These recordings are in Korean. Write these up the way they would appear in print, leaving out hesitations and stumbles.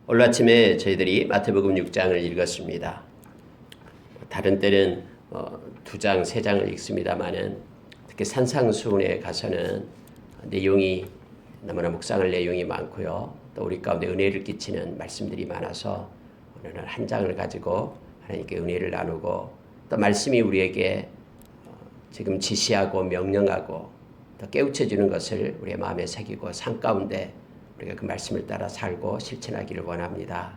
오늘 아침에 저희들이 마태복음 6장을 읽었습니다. 다른 때는 2장, 3장을 읽습니다만은 특히 산상수훈에 가서는 내용이 너무나 묵상할 내용이 많고요. 또 우리 가운데 은혜를 끼치는 말씀들이 많아서 오늘은 한 장을 가지고 하나님께 은혜를 나누고 또 말씀이 우리에게 지금 지시하고 명령하고 또 깨우쳐주는 것을 우리의 마음에 새기고 삶 가운데 우리가 그 말씀을 따라 살고 실천하기를 원합니다.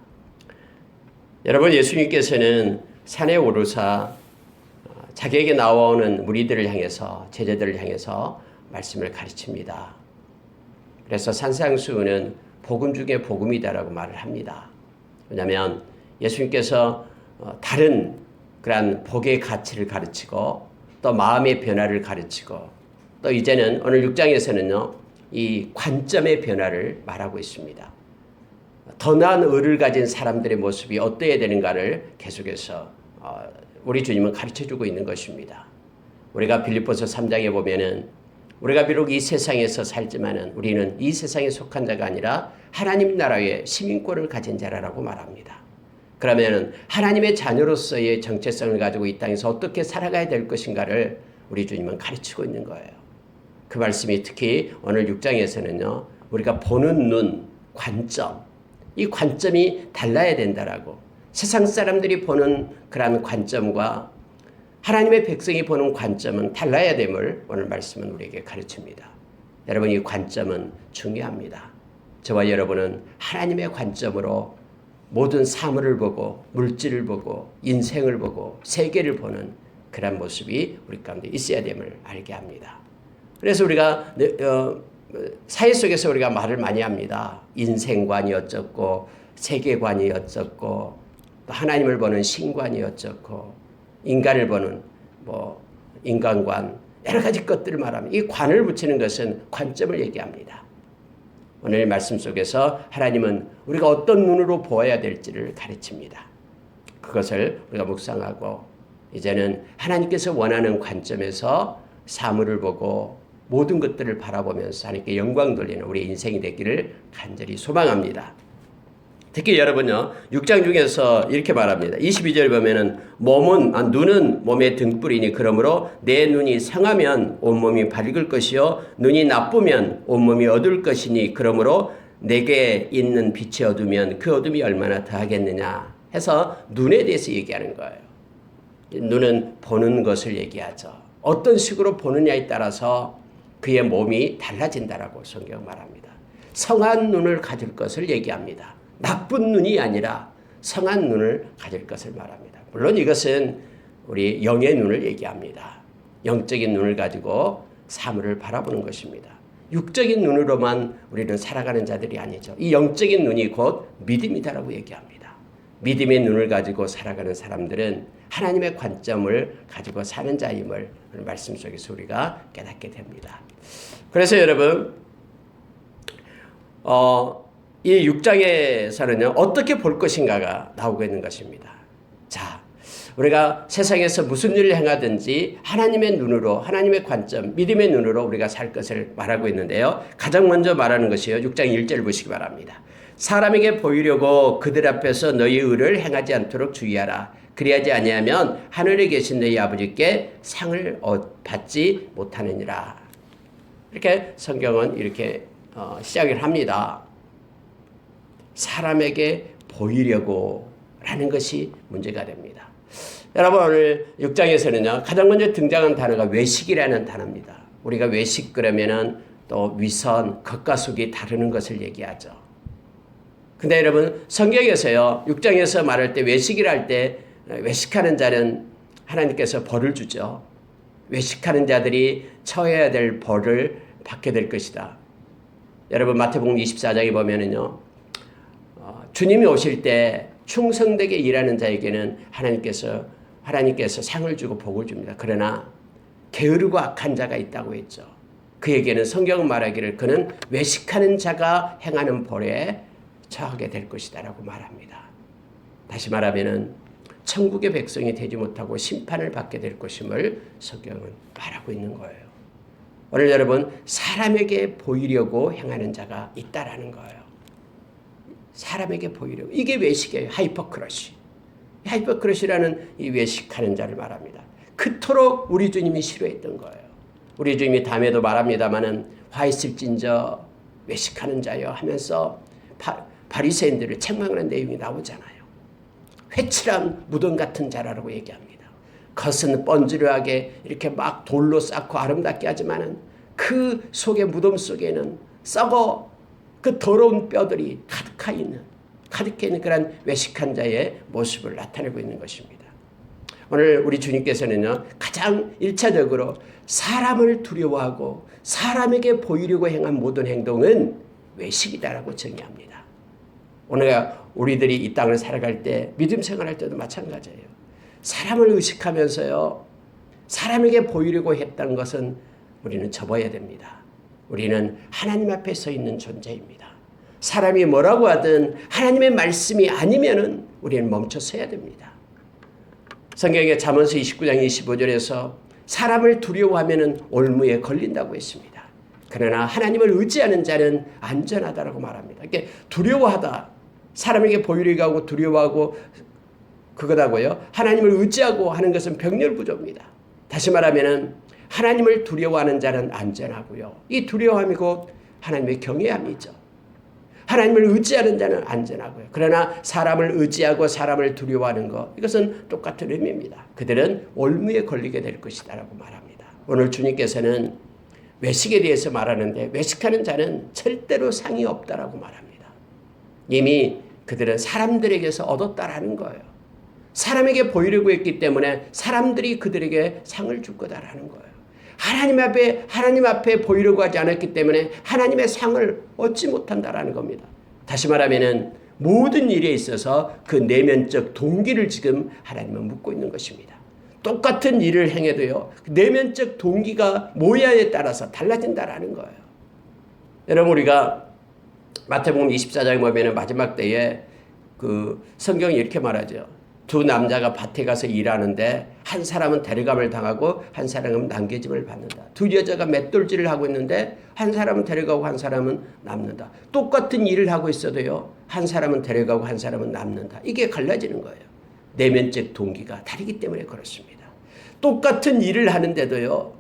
여러분, 예수님께서는 산에 오르사 자기에게 나오는 무리들을 향해서, 제자들을 향해서 말씀을 가르칩니다. 그래서 산상수훈은 복음 중에 복음이다라고 말을 합니다. 왜냐하면 예수님께서 다른 그러한 복의 가치를 가르치고 또 마음의 변화를 가르치고 또 이제는 오늘 6장에서는요 이 관점의 변화를 말하고 있습니다. 더 나은 의를 가진 사람들의 모습이 어떠해야 되는가를 계속해서 우리 주님은 가르쳐주고 있는 것입니다. 우리가 빌립보서 3장에 보면은 우리가 비록 이 세상에서 살지만은 우리는 이 세상에 속한 자가 아니라 하나님 나라의 시민권을 가진 자라고 말합니다. 그러면은 하나님의 자녀로서의 정체성을 가지고 이 땅에서 어떻게 살아가야 될 것인가를 우리 주님은 가르치고 있는 거예요. 그 말씀이 특히 오늘 6장에서는요. 우리가 보는 눈, 관점, 이 관점이 달라야 된다라고 세상 사람들이 보는 그러한 관점과 하나님의 백성이 보는 관점은 달라야 됨을 오늘 말씀은 우리에게 가르칩니다. 여러분, 이 관점은 중요합니다. 저와 여러분은 하나님의 관점으로 모든 사물을 보고 물질을 보고 인생을 보고 세계를 보는 그런 모습이 우리 가운데 있어야 됨을 알게 합니다. 그래서 우리가 사회 속에서 우리가 말을 많이 합니다. 인생관이 어쩌고 세계관이 어쩌고 또 하나님을 보는 신관이 어쩌고 인간을 보는 인간관 여러 가지 것들을 말합니다. 이 관을 붙이는 것은 관점을 얘기합니다. 오늘 말씀 속에서 하나님은 우리가 어떤 눈으로 보아야 될지를 가르칩니다. 그것을 우리가 묵상하고 이제는 하나님께서 원하는 관점에서 사물을 보고 모든 것들을 바라보면서 하나님께 영광 돌리는 우리 인생이 되기를 간절히 소망합니다. 특히 여러분요 6장 중에서 이렇게 말합니다. 22절 보면은 눈은 몸의 등불이니 그러므로 내 눈이 상하면 온몸이 밝을 것이요 눈이 나쁘면 온몸이 어두울 것이니 그러므로 내게 있는 빛이 어두면 그 어둠이 얼마나 더하겠느냐 해서 눈에 대해서 얘기하는 거예요. 눈은 보는 것을 얘기하죠. 어떤 식으로 보느냐에 따라서 그의 몸이 달라진다라고 성경 말합니다. 성한 눈을 가질 것을 얘기합니다. 나쁜 눈이 아니라 성한 눈을 가질 것을 말합니다. 물론 이것은 우리 영의 눈을 얘기합니다. 영적인 눈을 가지고 사물을 바라보는 것입니다. 육적인 눈으로만 우리는 살아가는 자들이 아니죠. 이 영적인 눈이 곧 믿음이다라고 얘기합니다. 믿음의 눈을 가지고 살아가는 사람들은 하나님의 관점을 가지고 사는 자임을 말씀 속에서 우리가 깨닫게 됩니다. 그래서 여러분 이 6장에서는요 어떻게 볼 것인가가 나오고 있는 것입니다. 자, 우리가 세상에서 무슨 일을 행하든지 하나님의 눈으로 하나님의 관점 믿음의 눈으로 우리가 살 것을 말하고 있는데요. 가장 먼저 말하는 것이요 6장 1절 보시기 바랍니다. 사람에게 보이려고 그들 앞에서 너희 의를 행하지 않도록 주의하라. 그리하지 아니하면 하늘에 계신 너희 아버지께 상을 받지 못하느니라. 이렇게 성경은 이렇게 시작을 합니다. 사람에게 보이려고 라는 것이 문제가 됩니다. 여러분 오늘 6장에서는요 가장 먼저 등장한 단어가 외식이라는 단어입니다. 우리가 외식 그러면은 또 위선, 겉과 속이 다르는 것을 얘기하죠. 근데 여러분 성경에서요 6장에서 말할 때 외식이라 할 때 외식하는 자는 하나님께서 벌을 주죠. 외식하는 자들이 처해야 될 벌을 받게 될 것이다. 여러분 마태복음 24장에 보면은요 주님이 오실 때 충성되게 일하는 자에게는 하나님께서 상을 주고 복을 줍니다. 그러나 게으르고 악한 자가 있다고 했죠. 그에게는 성경은 말하기를 그는 외식하는 자가 행하는 벌에 처하게 될 것이다라고 말합니다. 다시 말하면은 천국의 백성이 되지 못하고 심판을 받게 될 것임을 성경은 말하고 있는 거예요. 오늘 여러분 사람에게 보이려고 행하는 자가 있다라는 거예요. 사람에게 보이려고. 이게 외식이에요. 하이퍼크러시. 하이퍼크러시라는 이 외식하는 자를 말합니다. 그토록 우리 주님이 싫어했던 거예요. 우리 주님이 다음에도 말합니다마는 화 있을진저 외식하는 자여 하면서 바리새인들을 책망하는 내용이 나오잖아요. 회칠한 무덤 같은 자라고 얘기합니다. 겉은 번지르하게 이렇게 막 돌로 쌓고 아름답게 하지만은 그 속에 무덤 속에는 썩어 그 더러운 뼈들이 가득해 있는 그런 외식한 자의 모습을 나타내고 있는 것입니다. 오늘 우리 주님께서는요, 가장 1차적으로 사람을 두려워하고 사람에게 보이려고 행한 모든 행동은 외식이다라고 정의합니다. 오늘 우리들이 이 땅을 살아갈 때, 믿음 생활할 때도 마찬가지예요. 사람을 의식하면서요, 사람에게 보이려고 했다는 것은 우리는 접어야 됩니다. 우리는 하나님 앞에 서 있는 존재입니다. 사람이 뭐라고 하든 하나님의 말씀이 아니면은 우리는 멈춰 서야 됩니다. 성경의 잠언서 29장 25절에서 사람을 두려워하면은 올무에 걸린다고 했습니다. 그러나 하나님을 의지하는 자는 안전하다라고 말합니다. 그러니까 두려워하다, 사람에게 보이려고 하고 두려워하고 그거다고요. 하나님을 의지하고 하는 것은 병렬구조입니다. 다시 말하면은 하나님을 두려워하는 자는 안전하고요. 이 두려워함이 곧 하나님의 경외함이죠. 하나님을 의지하는 자는 안전하고요. 그러나 사람을 의지하고 사람을 두려워하는 것, 이것은 똑같은 의미입니다. 그들은 올무에 걸리게 될 것이다라고 말합니다. 오늘 주님께서는 외식에 대해서 말하는데 외식하는 자는 절대로 상이 없다라고 말합니다. 이미 그들은 사람들에게서 얻었다라는 거예요. 사람에게 보이려고 했기 때문에 사람들이 그들에게 상을 줄 거다라는 거예요. 하나님 앞에 보이려고 하지 않았기 때문에 하나님의 상을 얻지 못한다라는 겁니다. 다시 말하면은 모든 일에 있어서 그 내면적 동기를 지금 하나님은 묻고 있는 것입니다. 똑같은 일을 행해도요, 내면적 동기가 뭐냐에 따라서 달라진다라는 거예요. 여러분, 우리가 마태복음 24장에 보면은 마지막 때에 그 성경이 이렇게 말하죠. 두 남자가 밭에 가서 일하는데 한 사람은 데려감을 당하고 한 사람은 남겨짐을 받는다. 두 여자가 맷돌질을 하고 있는데 한 사람은 데려가고 한 사람은 남는다. 똑같은 일을 하고 있어도요, 한 사람은 데려가고 한 사람은 남는다. 이게 갈라지는 거예요. 내면적 동기가 다르기 때문에 그렇습니다. 똑같은 일을 하는데도요,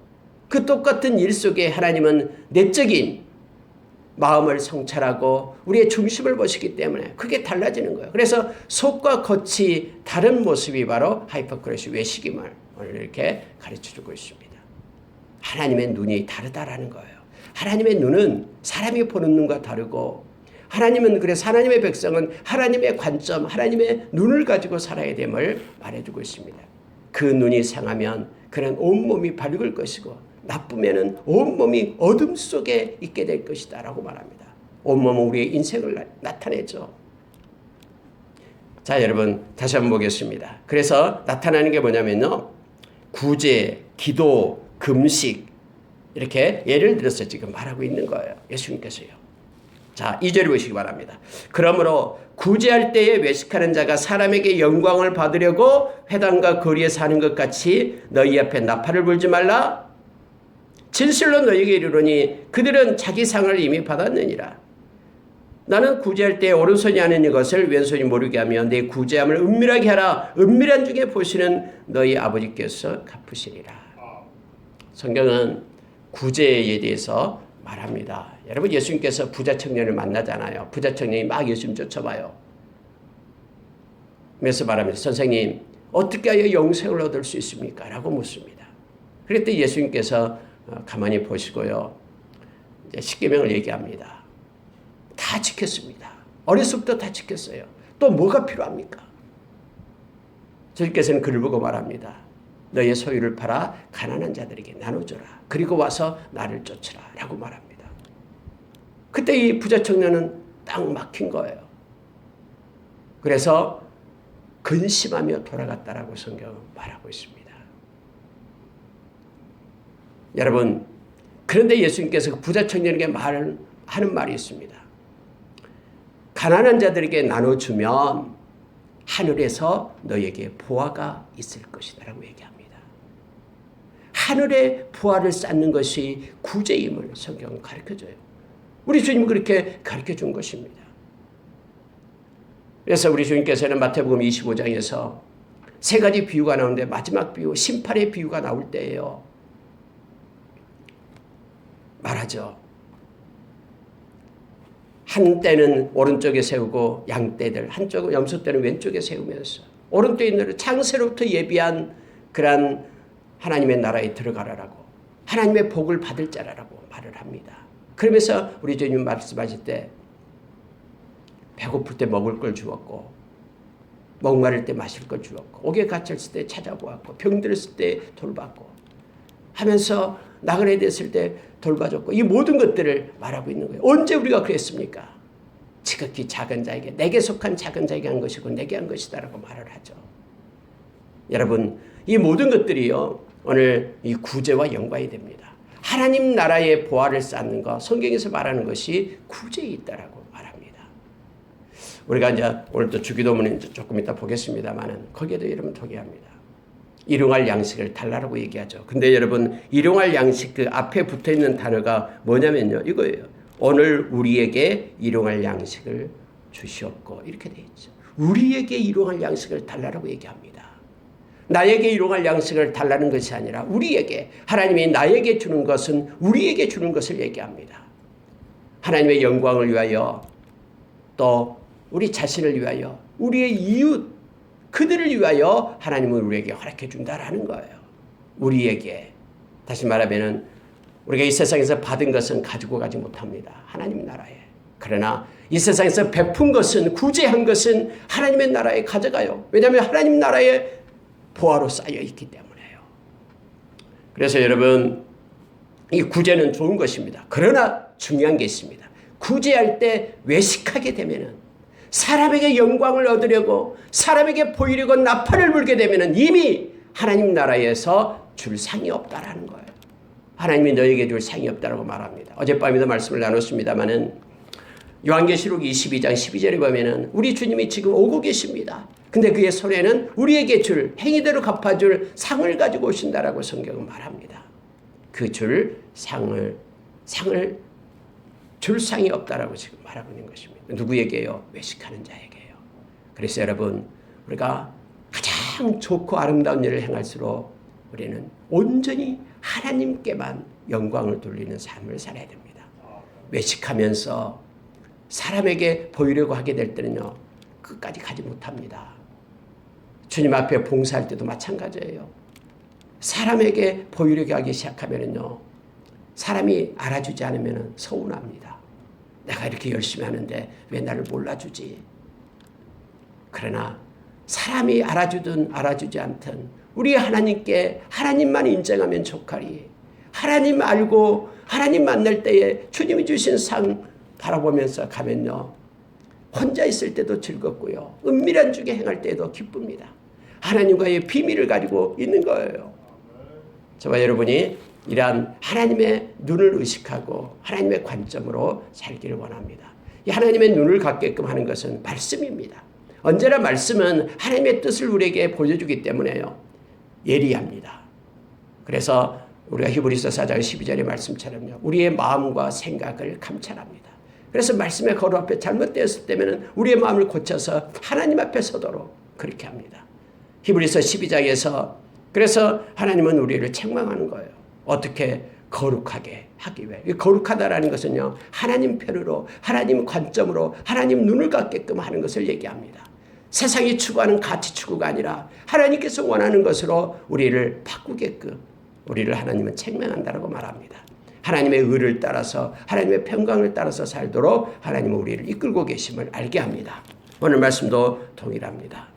그 똑같은 일 속에 하나님은 내적인 마음을 성찰하고 우리의 중심을 보시기 때문에 그게 달라지는 거예요. 그래서 속과 겉이 다른 모습이 바로 하이퍼크러시 외식임을 오늘 이렇게 가르쳐주고 있습니다. 하나님의 눈이 다르다라는 거예요. 하나님의 눈은 사람이 보는 눈과 다르고, 하나님은 그래서 하나님의 백성은 하나님의 관점, 하나님의 눈을 가지고 살아야 됨을 말해주고 있습니다. 그 눈이 상하면 그는 온몸이 밝을 것이고 나쁘면은 온몸이 어둠 속에 있게 될 것이다 라고 말합니다. 온몸은 우리의 인생을 나타내죠. 자, 여러분 다시 한번 보겠습니다. 그래서 나타나는 게 뭐냐면요, 구제, 기도, 금식, 이렇게 예를 들어서 지금 말하고 있는 거예요. 예수님께서요. 자, 2절을 보시기 바랍니다. 그러므로 구제할 때에 외식하는 자가 사람에게 영광을 받으려고 회당과 거리에 사는 것 같이 너희 앞에 나팔을 불지 말라. 진실로 너희에게 이르노니 그들은 자기 상을 이미 받았느니라. 나는 구제할 때 오른손이 하는 이것을 왼손이 모르게 하며 내 구제함을 은밀하게 하라. 은밀한 중에 보시는 너희 아버지께서 갚으시리라. 성경은 구제에 대해서 말합니다. 여러분, 예수님께서 부자 청년을 만나잖아요. 부자 청년이 막 예수님 쫓아봐요. 그래서 말합니다. 선생님, 어떻게 하여 영생을 얻을 수 있습니까? 라고 묻습니다. 그랬더니 예수님께서 가만히 보시고요, 십계명을 얘기합니다. 다 지켰습니다. 어려서부터 다 지켰어요. 또 뭐가 필요합니까? 주님께서는 그를 보고 말합니다. 너의 소유를 팔아 가난한 자들에게 나눠줘라. 그리고 와서 나를 쫓으라 라고 말합니다. 그때 이 부자 청년은 딱 막힌 거예요. 그래서 근심하며 돌아갔다라고 성경은 말하고 있습니다. 여러분, 그런데 예수님께서 그 부자 청년에게 하는 말이 있습니다. 가난한 자들에게 나눠주면 하늘에서 너에게 보화가 있을 것이다 라고 얘기합니다. 하늘의 보화를 쌓는 것이 구제임을 성경은 가르쳐줘요. 우리 주님은 그렇게 가르쳐준 것입니다. 그래서 우리 주님께서는 마태복음 25장에서 세 가지 비유가 나오는데 마지막 비유, 심판의 비유가 나올 때예요. 말하죠. 한 떼는 오른쪽에 세우고 양떼들, 한쪽은 염소떼는 왼쪽에 세우면서 오른쪽에 있는 창세로부터 예비한 그러한 하나님의 나라에 들어가라라고, 하나님의 복을 받을 자라라고 말을 합니다. 그러면서 우리 주님 말씀하실 때 배고플 때 먹을 걸 주었고, 목마를 때 마실 걸 주었고, 옥에 갇혔을 때 찾아보았고, 병들었을 때 돌봤고 하면서 나그네 됐을 때 돌봐줬고, 이 모든 것들을 말하고 있는 거예요. 언제 우리가 그랬습니까? 지극히 작은 자에게, 내게 속한 작은 자에게 한 것이고 내게 한 것이다라고 말을 하죠. 여러분, 이 모든 것들이요, 오늘 이 구제와 연관이 됩니다. 하나님 나라의 보화를 쌓는 것, 성경에서 말하는 것이 구제에 있다라고 말합니다. 우리가 이제 오늘 또 주기도문은 조금 이따 보겠습니다만은 거기에도 여러분 동의합니다. 일용할 양식을 달라고 얘기하죠. 근데 여러분, 일용할 양식 그 앞에 붙어 있는 단어가 뭐냐면요, 이거예요. 오늘 우리에게 일용할 양식을 주시옵고, 이렇게 돼 있죠. 우리에게 일용할 양식을 달라고 얘기합니다. 나에게 일용할 양식을 달라는 것이 아니라 우리에게, 하나님이 나에게 주는 것은 우리에게 주는 것을 얘기합니다. 하나님의 영광을 위하여, 또 우리 자신을 위하여, 우리의 이웃 그들을 위하여 하나님은 우리에게 허락해 준다라는 거예요. 우리에게. 다시 말하면은 우리가 이 세상에서 받은 것은 가지고 가지 못합니다. 하나님 나라에. 그러나 이 세상에서 베푼 것은, 구제한 것은 하나님의 나라에 가져가요. 왜냐하면 하나님 나라에 보화로 쌓여 있기 때문에요. 그래서 여러분, 이 구제는 좋은 것입니다. 그러나 중요한 게 있습니다. 구제할 때 외식하게 되면은, 사람에게 영광을 얻으려고, 사람에게 보이려고 나팔을 불게 되면은 이미 하나님 나라에서 줄 상이 없다라는 거예요. 하나님이 너에게 줄 상이 없다라고 말합니다. 어젯밤에도 말씀을 나눴습니다마는 요한계시록 22장 12절에 보면은 우리 주님이 지금 오고 계십니다. 근데 그의 손에는 우리에게 줄, 행위대로 갚아줄 상을 가지고 오신다라고 성경은 말합니다. 그 줄 상을 줄 상이 없다라고 지금 말하고 있는 것입니다. 누구에게요? 외식하는 자에게요. 그래서 여러분, 우리가 가장 좋고 아름다운 일을 행할수록 우리는 온전히 하나님께만 영광을 돌리는 삶을 살아야 됩니다. 외식하면서 사람에게 보이려고 하게 될 때는요, 끝까지 가지 못합니다. 주님 앞에 봉사할 때도 마찬가지예요. 사람에게 보이려고 하기 시작하면은요, 사람이 알아주지 않으면 서운합니다. 내가 이렇게 열심히 하는데 왜 나를 몰라주지? 그러나 사람이 알아주든 알아주지 않든 우리 하나님께 하나님만 인정하면 족하리. 하나님 알고 하나님 만날 때에 주님이 주신 상 바라보면서 가면요, 혼자 있을 때도 즐겁고요, 은밀한 중에 행할 때도 기쁩니다. 하나님과의 비밀을 가지고 있는 거예요. 저와 여러분이 이러한 하나님의 눈을 의식하고 하나님의 관점으로 살기를 원합니다. 이 하나님의 눈을 갖게끔 하는 것은 말씀입니다. 언제나 말씀은 하나님의 뜻을 우리에게 보여주기 때문에요, 예리합니다. 그래서 우리가 히브리서 4장 12절의 말씀처럼요, 우리의 마음과 생각을 감찰합니다. 그래서 말씀의 거룩 앞에 잘못되었을 때면 우리의 마음을 고쳐서 하나님 앞에 서도록 그렇게 합니다. 히브리서 12장에서 그래서 하나님은 우리를 책망하는 거예요. 어떻게? 거룩하게 하기 위해. 거룩하다라는 것은요, 하나님 편으로, 하나님 관점으로, 하나님 눈을 갖게끔 하는 것을 얘기합니다. 세상이 추구하는 가치 추구가 아니라 하나님께서 원하는 것으로 우리를 바꾸게끔 우리를 하나님은 책망한다라고 말합니다. 하나님의 의를 따라서, 하나님의 평강을 따라서 살도록 하나님은 우리를 이끌고 계심을 알게 합니다. 오늘 말씀도 동일합니다.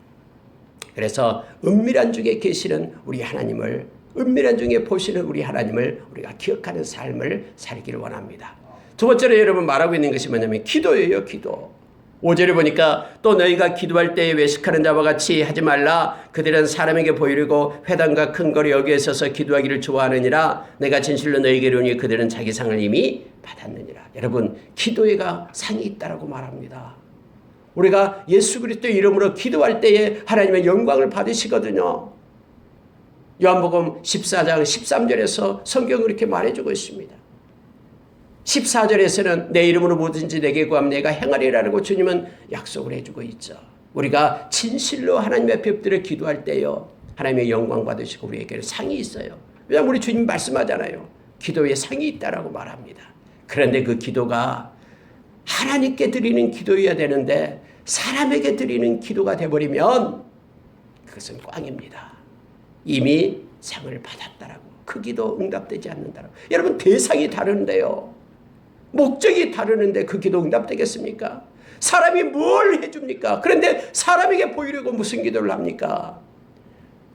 그래서 은밀한 중에 계시는 우리 하나님을, 은밀한 중에 보시는 우리 하나님을 우리가 기억하는 삶을 살기를 원합니다. 두 번째로 여러분 말하고 있는 것이 뭐냐면 기도예요. 기도. 5절에 보니까 또 너희가 기도할 때에 외식하는 자와 같이 하지 말라. 그들은 사람에게 보이려고 회당과 큰 거리 여기에 서서 기도하기를 좋아하느니라. 내가 진실로 너희에게 이르노니 그들은 자기 상을 이미 받았느니라. 여러분, 기도에가 상이 있다라고 말합니다. 우리가 예수 그리스도의 이름으로 기도할 때에 하나님의 영광을 받으시거든요. 요한복음 14장 13절에서 성경은 이렇게 말해주고 있습니다. 14절에서는 내 이름으로 뭐든지 내게 구하면 내가 행하리라고 주님은 약속을 해주고 있죠. 우리가 진실로 하나님 앞에 엎드려 기도할 때요, 하나님의 영광 받으시고 우리에게는 상이 있어요. 왜냐하면 우리 주님 말씀하잖아요. 기도에 상이 있다라고 말합니다. 그런데 그 기도가 하나님께 드리는 기도여야 되는데 사람에게 드리는 기도가 되어버리면 그것은 꽝입니다. 이미 상을 받았다라고. 그 기도 응답되지 않는다라고. 여러분, 대상이 다른데요, 목적이 다르는데 그 기도 응답되겠습니까? 사람이 뭘 해줍니까? 그런데 사람에게 보이려고 무슨 기도를 합니까?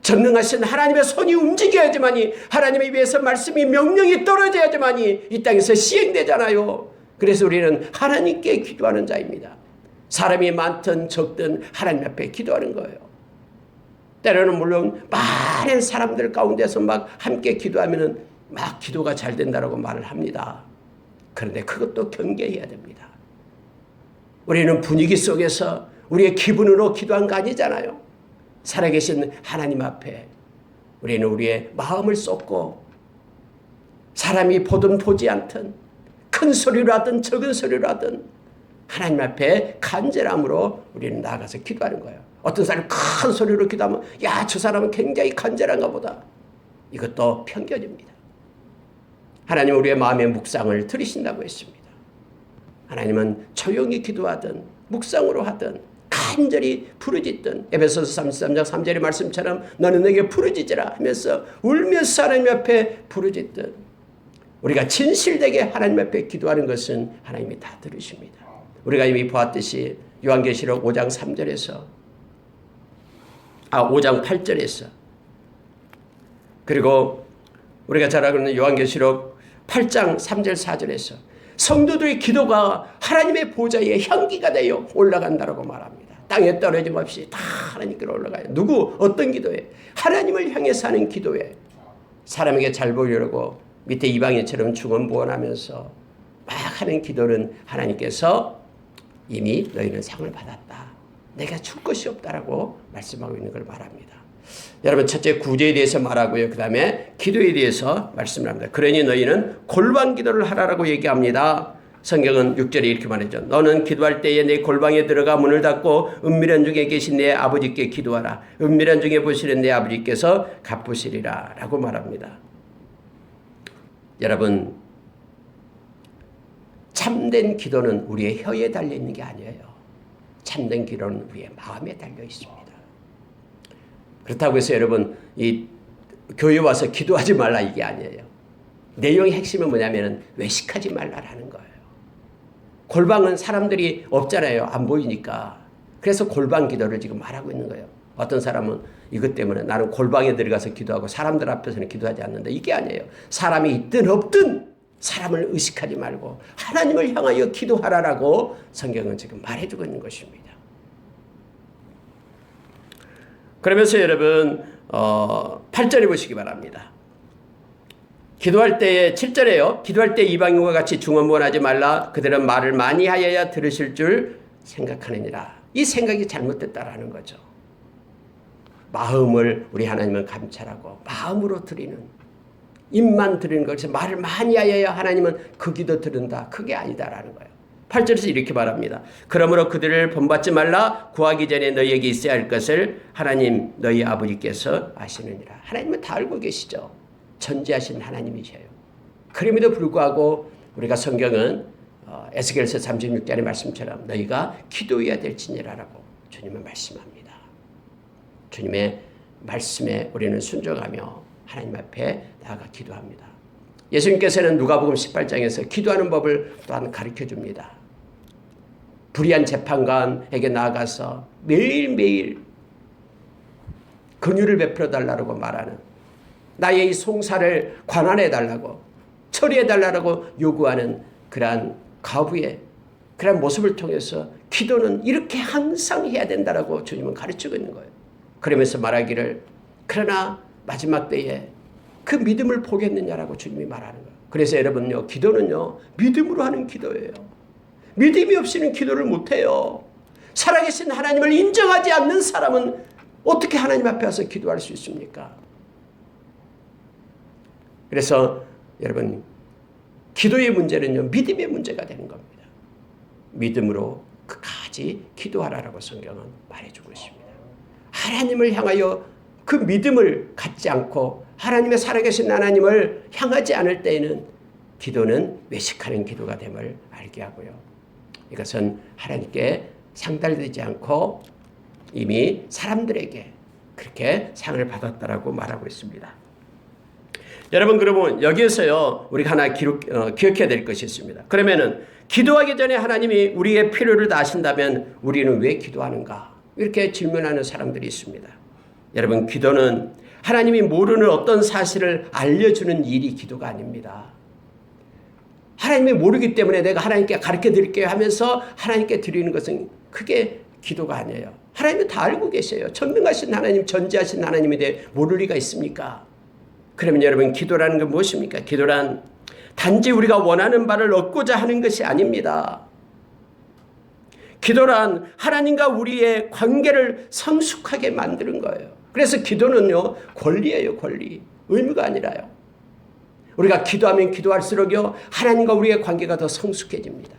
전능하신 하나님의 손이 움직여야지만이, 하나님에 위해서 말씀이 명령이 떨어져야지만이 이 땅에서 시행되잖아요. 그래서 우리는 하나님께 기도하는 자입니다. 사람이 많든 적든 하나님 앞에 기도하는 거예요. 때로는 물론 많은 사람들 가운데서 막 함께 기도하면은 막 기도가 잘 된다라고 말을 합니다. 그런데 그것도 경계해야 됩니다. 우리는 분위기 속에서 우리의 기분으로 기도한 거 아니잖아요. 살아계신 하나님 앞에 우리는 우리의 마음을 쏟고, 사람이 보든 보지 않든 큰 소리로 하든 적은 소리로 하든 하나님 앞에 간절함으로 우리는 나아가서 기도하는 거예요. 어떤 사람이 큰 소리로 기도하면 야, 저 사람은 굉장히 간절한가 보다. 이것도 편견입니다. 하나님은 우리의 마음의 묵상을 들으신다고 했습니다. 하나님은 조용히 기도하든 묵상으로 하든 간절히 부르짖든, 에베소서 33장 3절의 말씀처럼 너는 내게 부르짖으라 하면서 울면서 하나님 앞에 부르짖든, 우리가 진실되게 하나님 앞에 기도하는 것은 하나님이 다 들으십니다. 우리가 이미 보았듯이 요한계시록 5장 3절에서 5장 8절에서, 그리고 우리가 잘 알고 있는 요한계시록 8장 3절 4절에서 성도들의 기도가 하나님의 보좌에 향기가 되어 올라간다라고 말합니다. 땅에 떨어짐 없이 다 하나님께로 올라가요. 누구 어떤 기도에? 하나님을 향해서 하는 기도에. 사람에게 잘 보이려고 밑에 이방인처럼 중언부언하면서 막 하는 기도는 하나님께서 이미 너희는 상을 받았다, 내가 줄 것이 없다라고 말씀하고 있는 걸 말합니다. 여러분, 첫째 구제에 대해서 말하고요, 그 다음에 기도에 대해서 말씀을 합니다. 그러니 너희는 골방 기도를 하라라고 얘기합니다. 성경은 6절에 이렇게 말하죠. 너는 기도할 때에 내 골방에 들어가 문을 닫고 은밀한 중에 계신 내 아버지께 기도하라. 은밀한 중에 보시는 내 아버지께서 갚으시리라 라고 말합니다. 여러분, 참된 기도는 우리의 혀에 달려있는 게 아니에요. 참된 기도는 우리의 마음에 달려 있습니다. 그렇다고 해서 여러분, 이 교회 와서 기도하지 말라 이게 아니에요. 내용의 핵심은 뭐냐면 외식하지 말라라는 거예요. 골방은 사람들이 없잖아요. 안 보이니까. 그래서 골방 기도를 지금 말하고 있는 거예요. 어떤 사람은 이것 때문에 나는 골방에 들어가서 기도하고 사람들 앞에서는 기도하지 않는다. 이게 아니에요. 사람이 있든 없든 사람을 의식하지 말고 하나님을 향하여 기도하라라고 성경은 지금 말해주고 있는 것입니다. 그러면서 여러분 8절에 보시기 바랍니다. 기도할 때에 7절에요. 기도할 때 이방인과 같이 중언부언하지 말라. 그들은 말을 많이 하여야 들으실 줄 생각하느니라. 이 생각이 잘못됐다라는 거죠. 마음을 우리 하나님은 감찰하고 마음으로 드리는, 입만 드리는 것에서 말을 많이 하여야 하나님은 그 기도 들은다. 그게 아니다라는 거예요. 8절에서 이렇게 말합니다. 그러므로 그들을 본받지 말라. 구하기 전에 너희에게 있어야 할 것을 하나님 너희 아버지께서 아시느니라. 하나님은 다 알고 계시죠. 전지하신 하나님이셔요. 그럼에도 불구하고 우리가 성경은 에스겔서 36장의 말씀처럼 너희가 기도해야 될지니라라고 주님은 말씀합니다. 주님의 말씀에 우리는 순종하며 하나님 앞에 나아가 기도합니다. 예수님께서는 누가복음 18장에서 기도하는 법을 또한 가르쳐줍니다. 불의한 재판관에게 나아가서 매일매일 긍휼을 베풀어달라고 말하는, 나의 이 송사를 관할해달라고, 처리해달라고 요구하는 그러한 가부의 그러한 모습을 통해서 기도는 이렇게 항상 해야 된다라고 주님은 가르치고 있는 거예요. 그러면서 말하기를 그러나 마지막 때에 그 믿음을 보겠느냐라고 주님이 말하는 거예요. 그래서 여러분요, 기도는요 믿음으로 하는 기도예요. 믿음이 없이는 기도를 못해요. 살아계신 하나님을 인정하지 않는 사람은 어떻게 하나님 앞에 와서 기도할 수 있습니까? 그래서 여러분, 기도의 문제는요 믿음의 문제가 되는 겁니다. 믿음으로 끝까지 같이 기도하라라고 성경은 말해주고 있습니다. 하나님을 향하여 그 믿음을 갖지 않고 하나님의 살아계신 하나님을 향하지 않을 때에는 기도는 외식하는 기도가 됨을 알게 하고요. 이것은 하나님께 상달되지 않고 이미 사람들에게 그렇게 상을 받았다라고 말하고 있습니다. 여러분, 그러면 여기에서요 우리가 하나 기억해야 될 것이 있습니다. 그러면은 기도하기 전에 하나님이 우리의 필요를 다 아신다면 우리는 왜 기도하는가? 이렇게 질문하는 사람들이 있습니다. 여러분, 기도는 하나님이 모르는 어떤 사실을 알려주는 일이 기도가 아닙니다. 하나님이 모르기 때문에 내가 하나님께 가르쳐 드릴게요 하면서 하나님께 드리는 것은 그게 기도가 아니에요. 하나님은 다 알고 계세요. 전능하신 하나님, 전지하신 하나님에 대해 모를 리가 있습니까? 그러면 여러분, 기도라는 건 무엇입니까? 기도란 단지 우리가 원하는 바를 얻고자 하는 것이 아닙니다. 기도란 하나님과 우리의 관계를 성숙하게 만드는 거예요. 그래서 기도는요 권리예요. 권리. 의무가 아니라요. 우리가 기도하면 기도할수록요 하나님과 우리의 관계가 더 성숙해집니다.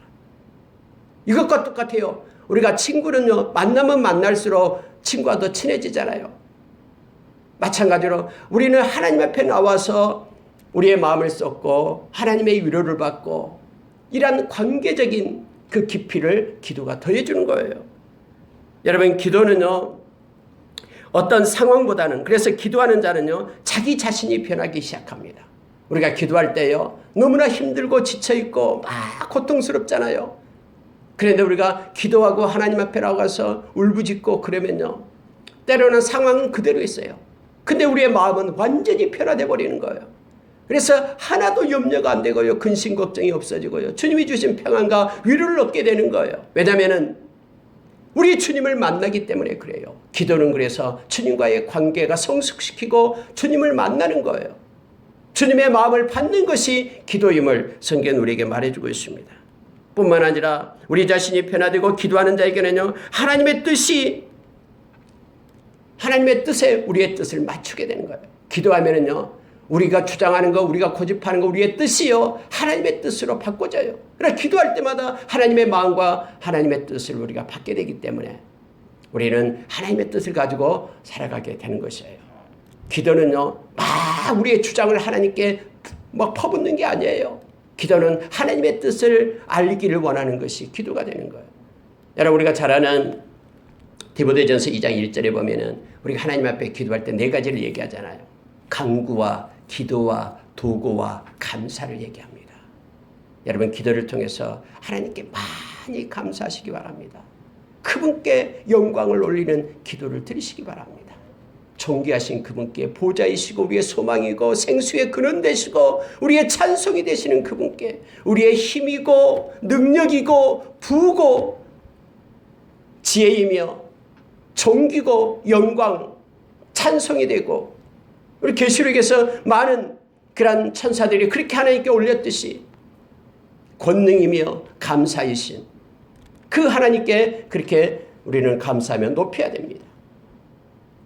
이것과 똑같아요. 우리가 친구는요 만나면 만날수록 친구와 더 친해지잖아요. 마찬가지로 우리는 하나님 앞에 나와서 우리의 마음을 쏟고 하나님의 위로를 받고 이런 관계적인 그 깊이를 기도가 더해주는 거예요. 여러분, 기도는요 어떤 상황보다는, 그래서 기도하는 자는요 자기 자신이 변하기 시작합니다. 우리가 기도할 때요 너무나 힘들고 지쳐있고 막 고통스럽잖아요. 그런데 우리가 기도하고 하나님 앞에 나가서 울부짖고 그러면요 때로는 상황은 그대로 있어요. 근데 우리의 마음은 완전히 변화돼 버리는 거예요. 그래서 하나도 염려가 안 되고요. 근심 걱정이 없어지고요. 주님이 주신 평안과 위로를 얻게 되는 거예요. 왜냐하면 우리 주님을 만나기 때문에 그래요. 기도는 그래서 주님과의 관계가 성숙시키고 주님을 만나는 거예요. 주님의 마음을 받는 것이 기도임을 성경은 우리에게 말해주고 있습니다. 뿐만 아니라 우리 자신이 변화되고 기도하는 자에게는요 하나님의 뜻에 우리의 뜻을 맞추게 되는 거예요. 기도하면은요 우리가 주장하는 거, 우리가 고집하는 거, 우리의 뜻이요 하나님의 뜻으로 바꿔져요. 그러나 기도할 때마다 하나님의 마음과 하나님의 뜻을 우리가 받게 되기 때문에 우리는 하나님의 뜻을 가지고 살아가게 되는 것이에요. 기도는요 막 우리의 주장을 하나님께 막 퍼붓는 게 아니에요. 기도는 하나님의 뜻을 알기를 원하는 것이 기도가 되는 거예요. 여러분, 우리가 잘 아는 디모데전서 2장 1절에 보면은 우리가 하나님 앞에 기도할 때 네 가지를 얘기하잖아요. 간구와 기도와 도구와 감사를 얘기합니다. 여러분, 기도를 통해서 하나님께 많이 감사하시기 바랍니다. 그분께 영광을 올리는 기도를 드리시기 바랍니다. 존귀하신 그분께 보좌이시고 우리의 소망이고 생수의 근원 되시고 우리의 찬송이 되시는 그분께 우리의 힘이고 능력이고 부고 지혜이며 존귀고 영광 찬송이 되고 우리 계시록에서 많은 그런 천사들이 그렇게 하나님께 올렸듯이 권능이며 감사이신 그 하나님께 그렇게 우리는 감사하며 높여야 됩니다.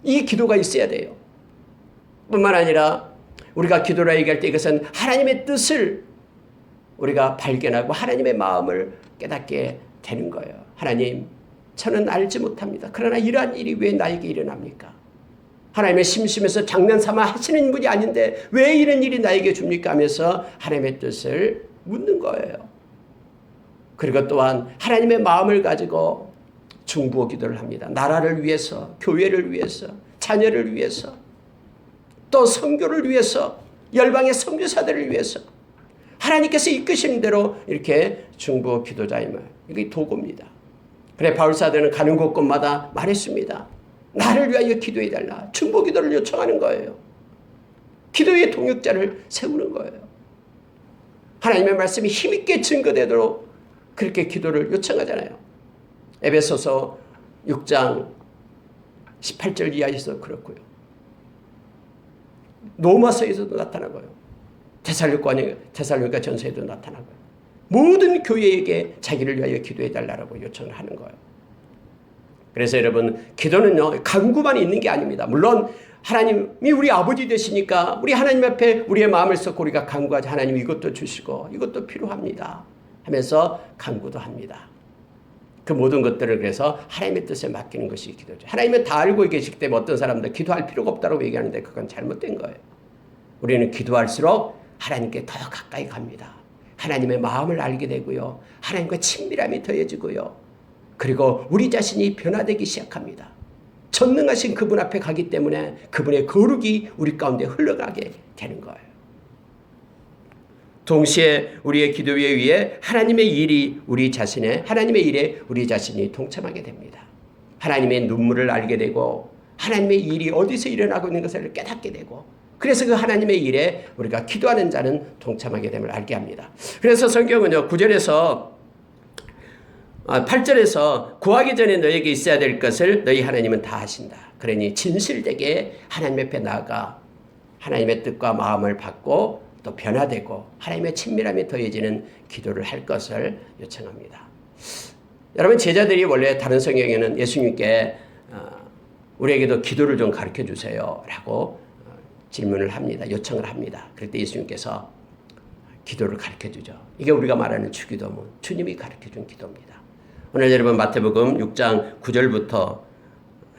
이 기도가 있어야 돼요. 뿐만 아니라 우리가 기도라 얘기할 때 이것은 하나님의 뜻을 우리가 발견하고 하나님의 마음을 깨닫게 되는 거예요. 하나님, 저는 알지 못합니다. 그러나 이러한 일이 왜 나에게 일어납니까? 하나님의 심심해서 장난삼아 하시는 분이 아닌데 왜 이런 일이 나에게 줍니까? 하면서 하나님의 뜻을 묻는 거예요. 그리고 또한 하나님의 마음을 가지고 중보의 기도를 합니다. 나라를 위해서, 교회를 위해서, 자녀를 위해서, 또 선교를 위해서, 열방의 선교사들을 위해서 하나님께서 이끄시는 대로 이렇게 중보 기도자임을, 이게 도구입니다. 그래 바울사도는 가는 곳곳마다 말했습니다. 나를 위하여 기도해달라. 중보 기도를 요청하는 거예요. 기도의 동역자를 세우는 거예요. 하나님의 말씀이 힘있게 증거되도록 그렇게 기도를 요청하잖아요. 에베소서 6장 18절 이하에서 그렇고요. 로마서에서도 나타나고요. 데살로니가 전서에도 나타나고요. 모든 교회에게 자기를 위하여 기도해달라고 요청을 하는 거예요. 그래서 여러분, 기도는요 간구만 있는 게 아닙니다. 물론 하나님이 우리 아버지 되시니까 우리 하나님 앞에 우리의 마음을 쏟고 우리가 간구하자. 하나님 이것도 주시고 이것도 필요합니다 하면서 간구도 합니다. 그 모든 것들을 그래서 하나님의 뜻에 맡기는 것이 기도죠. 하나님은 다 알고 계시기 때문에 어떤 사람들 기도할 필요가 없다고 얘기하는데 그건 잘못된 거예요. 우리는 기도할수록 하나님께 더 가까이 갑니다. 하나님의 마음을 알게 되고요. 하나님과 친밀함이 더해지고요. 그리고 우리 자신이 변화되기 시작합니다. 전능하신 그분 앞에 가기 때문에 그분의 거룩이 우리 가운데 흘러가게 되는 거예요. 동시에 우리의 기도 위에 하나님의 일에 우리 자신이 동참하게 됩니다. 하나님의 눈물을 알게 되고 하나님의 일이 어디서 일어나고 있는 것을 깨닫게 되고 그래서 그 하나님의 일에 우리가 기도하는 자는 동참하게 됨을 알게 합니다. 그래서 성경은요 8절에서 구하기 전에 너에게 있어야 될 것을 너희 하나님은 다 하신다. 그러니 진실되게 하나님 앞에 나아가 하나님의 뜻과 마음을 받고 또 변화되고 하나님의 친밀함이 더해지는 기도를 할 것을 요청합니다. 여러분 제자들이 원래 다른 성경에는 예수님께 우리에게도 기도를 좀 가르쳐 주세요 라고 질문을 합니다. 요청을 합니다. 그럴 때 예수님께서 기도를 가르쳐 주죠. 이게 우리가 말하는 주기도문, 주님이 가르쳐 준 기도입니다. 오늘 여러분 마태복음 6장 9절부터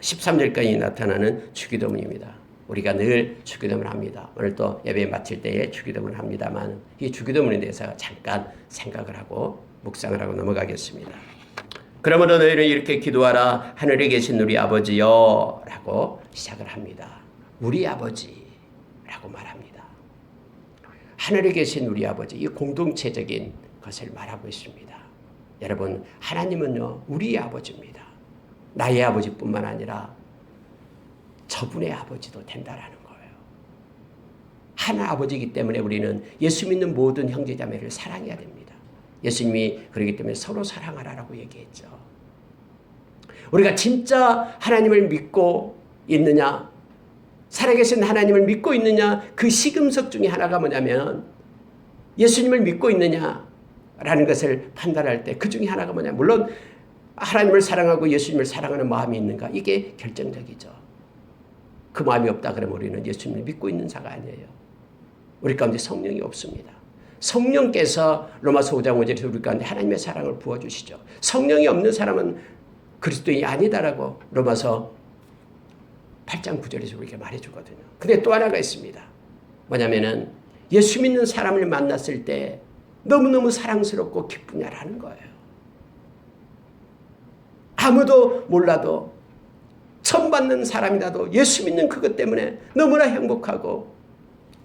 13절까지 나타나는 주기도문입니다. 우리가 늘 주기도문을 합니다. 오늘 또 예배 마칠 때에 주기도문을 합니다만 이 주기도문에 대해서 잠깐 생각을 하고 묵상을 하고 넘어가겠습니다. 그러므로 너희는 이렇게 기도하라. 하늘에 계신 우리 아버지여 라고 시작을 합니다. 우리 아버지라고 말합니다. 하늘에 계신 우리 아버지, 이 공동체적인 것을 말하고 있습니다. 여러분 하나님은요 우리의 아버지입니다. 나의 아버지뿐만 아니라 저분의 아버지도 된다라는 거예요. 하나 아버지이기 때문에 우리는 예수 믿는 모든 형제자매를 사랑해야 됩니다. 예수님이 그렇기 때문에 서로 사랑하라라고 얘기했죠. 우리가 진짜 하나님을 믿고 있느냐, 살아계신 하나님을 믿고 있느냐, 그 시금석 중에 하나가 뭐냐면 예수님을 믿고 있느냐라는 것을 판단할 때 그 중에 하나가 뭐냐, 물론 하나님을 사랑하고 예수님을 사랑하는 마음이 있는가, 이게 결정적이죠. 그 마음이 없다 그러면 우리는 예수님을 믿고 있는 자가 아니에요. 우리 가운데 성령이 없습니다. 성령께서 로마서 5장 5절에서 우리 가운데 하나님의 사랑을 부어주시죠. 성령이 없는 사람은 그리스도인이 아니다라고 로마서 8장 9절에서 우리에게 말해주거든요. 근데 또 하나가 있습니다. 뭐냐면은 예수 믿는 사람을 만났을 때 너무너무 사랑스럽고 기쁘냐라는 거예요. 아무도 몰라도 처음 받는 사람이라도 예수 믿는 그것 때문에 너무나 행복하고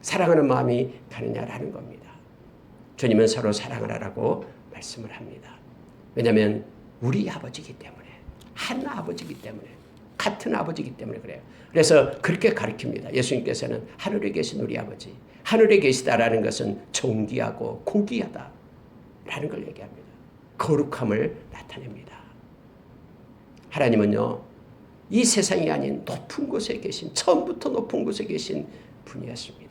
사랑하는 마음이 가느냐라는 겁니다. 주님은 서로 사랑하라고 말씀을 합니다. 왜냐하면 우리 아버지이기 때문에, 한 아버지이기 때문에, 같은 아버지이기 때문에 그래요. 그래서 그렇게 가르칩니다. 예수님께서는 하늘에 계신 우리 아버지, 하늘에 계시다라는 것은 존귀하고 고귀하다라는 걸 얘기합니다. 거룩함을 나타냅니다. 하나님은요 이 세상이 아닌 높은 곳에 계신, 처음부터 높은 곳에 계신 분이었습니다.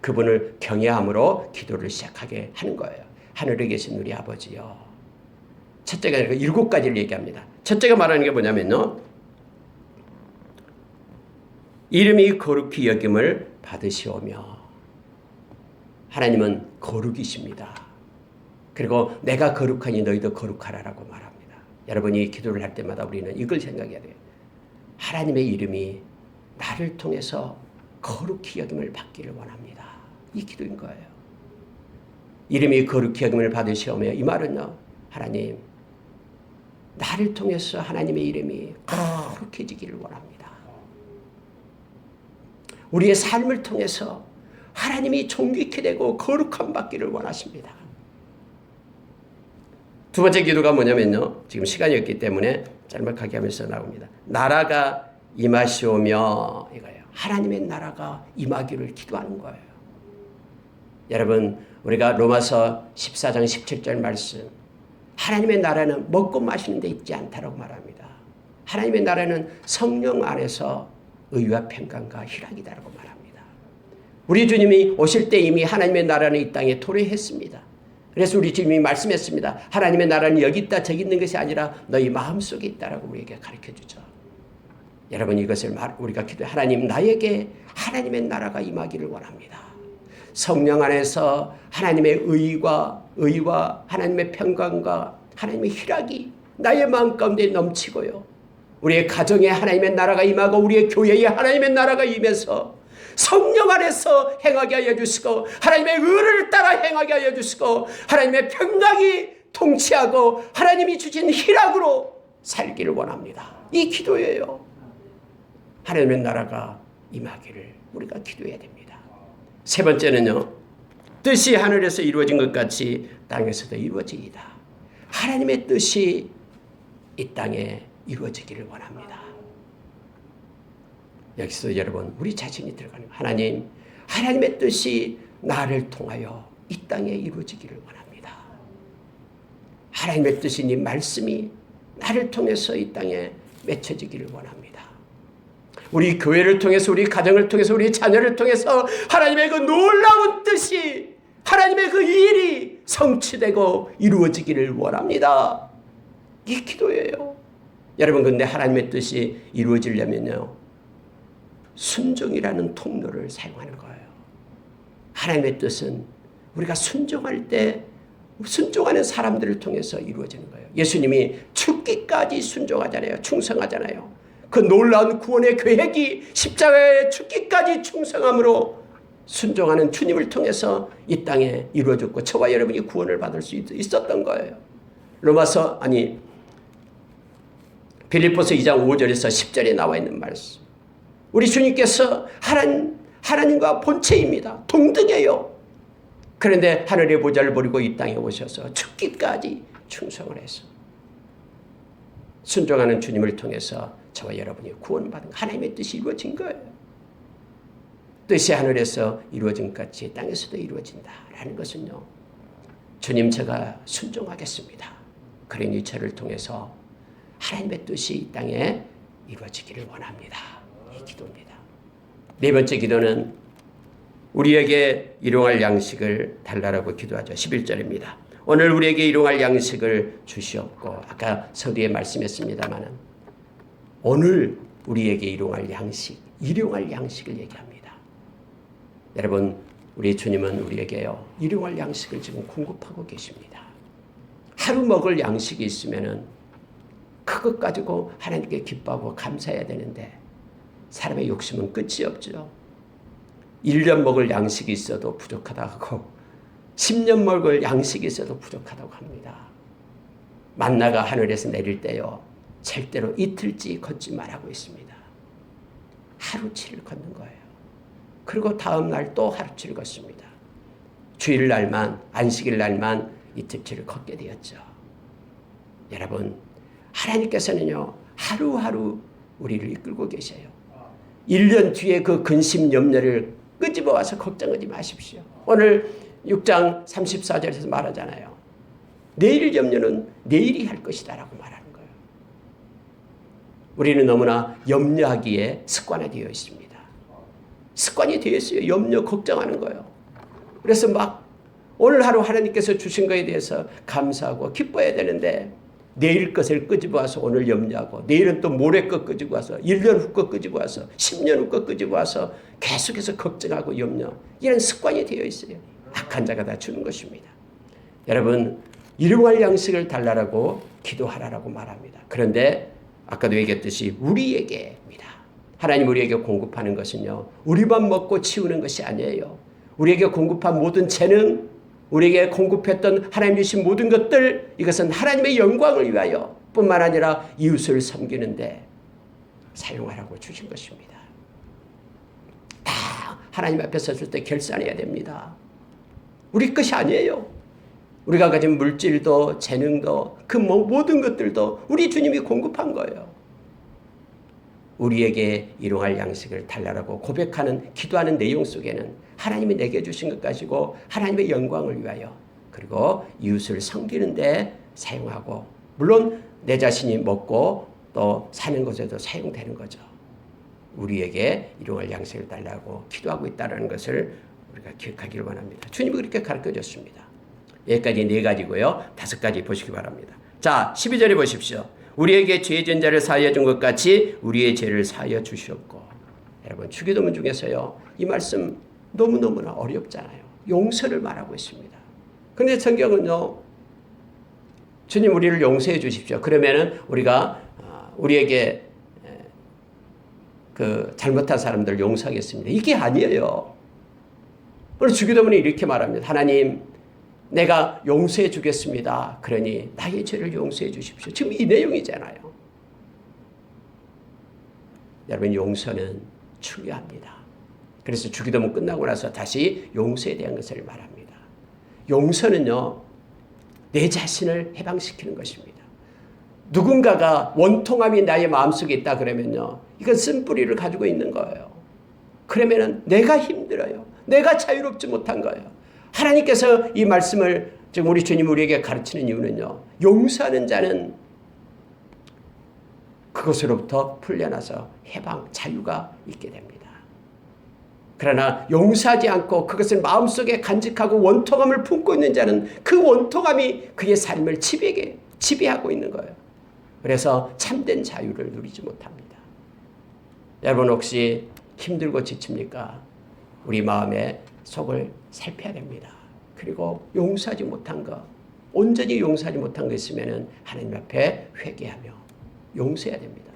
그분을 경외함으로 기도를 시작하게 하는 거예요. 하늘에 계신 우리 아버지요. 첫째가 아니라 7가지를 얘기합니다. 첫째가 말하는 게 뭐냐면요, 이름이 거룩히 여김을 받으시오며, 하나님은 거룩이십니다. 그리고 내가 거룩하니 너희도 거룩하라라고 말합니다. 여러분이 기도를 할 때마다 우리는 이걸 생각해야 돼요. 하나님의 이름이 나를 통해서 거룩히 여김을 받기를 원합니다. 이 기도인 거예요. 이름이 거룩히 여김을 받으시오며, 이 말은요, 하나님, 나를 통해서 하나님의 이름이 거룩해지기를 원합니다. 우리의 삶을 통해서 하나님이 존귀케 되고 거룩함 받기를 원하십니다. 두 번째 기도가 뭐냐면요, 지금 시간이 없기 때문에 짤막하게 하면서 나옵니다. 나라가 임하시오며, 이거예요. 하나님의 나라가 임하기를 기도하는 거예요. 여러분, 우리가 로마서 14장 17절 말씀, 하나님의 나라는 먹고 마시는 데 있지 않다라고 말합니다. 하나님의 나라는 성령 안에서 의와 평강과 희락이다라고 말합니다. 우리 주님이 오실 때 이미 하나님의 나라는 이 땅에 도래했습니다. 그래서 우리 주님이 말씀했습니다. 하나님의 나라는 여기 있다 저기 있는 것이 아니라 너희 마음속에 있다라고 우리에게 가르쳐주죠. 여러분, 이것을 우리가 기도해, 하나님, 나에게 하나님의 나라가 임하기를 원합니다. 성령 안에서 하나님의 의와 하나님의 평강과 하나님의 희락이 나의 마음 가운데 넘치고요. 우리의 가정에 하나님의 나라가 임하고 우리의 교회에 하나님의 나라가 임해서 성령 안에서 행하게 하여 주시고 하나님의 의를 따라 행하게 하여 주시고 하나님의 평강이 통치하고 하나님이 주신 희락으로 살기를 원합니다. 이 기도예요. 하나님의 나라가 임하기를 우리가 기도해야 됩니다. 세 번째는요. 뜻이 하늘에서 이루어진 것 같이 땅에서도 이루어지이다. 하나님의 뜻이 이 땅에 이루어지기를 원합니다. 여기서 여러분 우리 자신이 들어가는 하나님, 하나님의 뜻이 나를 통하여 이 땅에 이루어지기를 원합니다. 하나님의 뜻이 네 말씀이 나를 통해서 이 땅에 맺혀지기를 원합니다. 우리 교회를 통해서 우리 가정을 통해서 우리 자녀를 통해서 하나님의 그 놀라운 뜻이 하나님의 그 일이 성취되고 이루어지기를 원합니다. 이 기도예요. 여러분 근데 하나님의 뜻이 이루어지려면요. 순종이라는 통로를 사용하는 거예요. 하나님의 뜻은 우리가 순종할 때 순종하는 사람들을 통해서 이루어지는 거예요. 예수님이 죽기까지 순종하잖아요. 충성하잖아요. 그 놀라운 구원의 계획이 십자가의 죽기까지 충성함으로 순종하는 주님을 통해서 이 땅에 이루어졌고 저와 여러분이 구원을 받을 수 있었던 거예요. 빌립보서 2장 5절에서 10절에 나와 있는 말씀. 우리 주님께서 하나님과 본체입니다. 동등해요. 그런데 하늘의 보좌를 버리고 이 땅에 오셔서 죽기까지 충성을 해서 순종하는 주님을 통해서 저와 여러분이 구원받은 하나님의 뜻이 이루어진 거예요. 뜻이 하늘에서 이루어진 것 같이 땅에서도 이루어진다라는 것은요. 주님 제가 순종하겠습니다. 그러니 저를 통해서 하나님의 뜻이 이 땅에 이루어지기를 원합니다. 이 기도입니다. 네 번째 기도는 우리에게 일용할 양식을 달라라고 기도하죠. 11절입니다. 오늘 우리에게 일용할 양식을 주시옵고 아까 서두에 말씀했습니다마는 오늘 우리에게 일용할 양식을 얘기합니다. 여러분 우리 주님은 우리에게요 일용할 양식을 지금 공급하고 계십니다. 하루 먹을 양식이 있으면은 그것 가지고 하나님께 기뻐하고 감사해야 되는데 사람의 욕심은 끝이 없죠. 1년 먹을 양식이 있어도 부족하다고 하고 10년 먹을 양식이 있어도 부족하다고 합니다. 만나가 하늘에서 내릴 때요. 절대로 이틀치 걷지 말라고 있습니다. 하루치를 걷는 거예요. 그리고 다음 날 또 하루치를 걷습니다. 주일날만 안식일날만 이틀치를 걷게 되었죠. 여러분 하나님께서는요. 하루하루 우리를 이끌고 계셔요. 1년 뒤에 그 근심 염려를 끄집어 와서 걱정하지 마십시오. 오늘 6장 34절에서 말하잖아요. 내일 염려는 내일이 할 것이다 라고 말하는 거예요. 우리는 너무나 염려하기에 습관화되어 있습니다. 습관이 되어 있어요. 염려 걱정하는 거예요. 그래서 막 오늘 하루 하나님께서 주신 것에 대해서 감사하고 기뻐해야 되는데 내일 것을 끄집어 와서 오늘 염려하고 내일은 또 모레 것 끄집어 와서 1년 후 것 끄집어 와서 10년 후 것 끄집어 와서 계속해서 걱정하고 염려 이런 습관이 되어 있어요. 악한 자가 다 주는 것입니다. 여러분 일용할 양식을 달라라고 기도하라라고 말합니다. 그런데 아까도 얘기했듯이 우리에게입니다. 하나님 우리에게 공급하는 것은요. 우리만 먹고 치우는 것이 아니에요. 우리에게 공급한 모든 재능 우리에게 공급했던 하나님 주신 모든 것들 이것은 하나님의 영광을 위하여 뿐만 아니라 이웃을 섬기는데 사용하라고 주신 것입니다. 다 하나님 앞에 섰을 때 결산해야 됩니다. 우리 것이 아니에요. 우리가 가진 물질도 재능도 그 모든 것들도 우리 주님이 공급한 거예요. 우리에게 일용할 양식을 달라라고 고백하는 기도하는 내용 속에는 하나님이 내게 주신 것 가지고 하나님의 영광을 위하여 그리고 이웃을 섬기는 데 사용하고 물론 내 자신이 먹고 또 사는 것에도 사용되는 거죠. 우리에게 일용할 양식을 달라고 기도하고 있다는 것을 우리가 기억하기를 원합니다. 주님이 그렇게 가르쳐줬습니다. 여기까지 4가지고요. 5가지 보시기 바랍니다. 자 12절에 보십시오. 우리에게 죄 지은 자를 사하여 준 것 같이 우리의 죄를 사하여 주시옵고. 여러분 주기도문 중에서요. 이 말씀 너무너무나 어렵잖아요. 용서를 말하고 있습니다. 그런데 성경은요. 주님 우리를 용서해 주십시오. 그러면은 우리가 우리에게 그 잘못한 사람들 용서하겠습니다. 이게 아니에요. 오늘 주기도문에 이렇게 말합니다. 하나님, 내가 용서해 주겠습니다. 그러니 나의 죄를 용서해 주십시오. 지금 이 내용이잖아요. 여러분, 용서는 중요합니다. 그래서 주기도문 끝나고 나서 다시 용서에 대한 것을 말합니다. 용서는요, 내 자신을 해방시키는 것입니다. 누군가가 원통함이 나의 마음속에 있다 그러면요, 이건 쓴뿌리를 가지고 있는 거예요. 그러면은 내가 힘들어요. 내가 자유롭지 못한 거예요. 하나님께서 이 말씀을 지금 우리 주님 우리에게 가르치는 이유는요, 용서하는 자는 그것으로부터 풀려나서 해방, 자유가 있게 됩니다. 그러나 용서하지 않고 그것을 마음속에 간직하고 원통함을 품고 있는 자는 그 원통함이 그의 삶을 지배하고 있는 거예요. 그래서 참된 자유를 누리지 못합니다. 여러분 혹시 힘들고 지칩니까? 우리 마음의 속을 살펴야 됩니다. 그리고 용서하지 못한 것, 온전히 용서하지 못한 거 있으면 하나님 앞에 회개하며 용서해야 됩니다.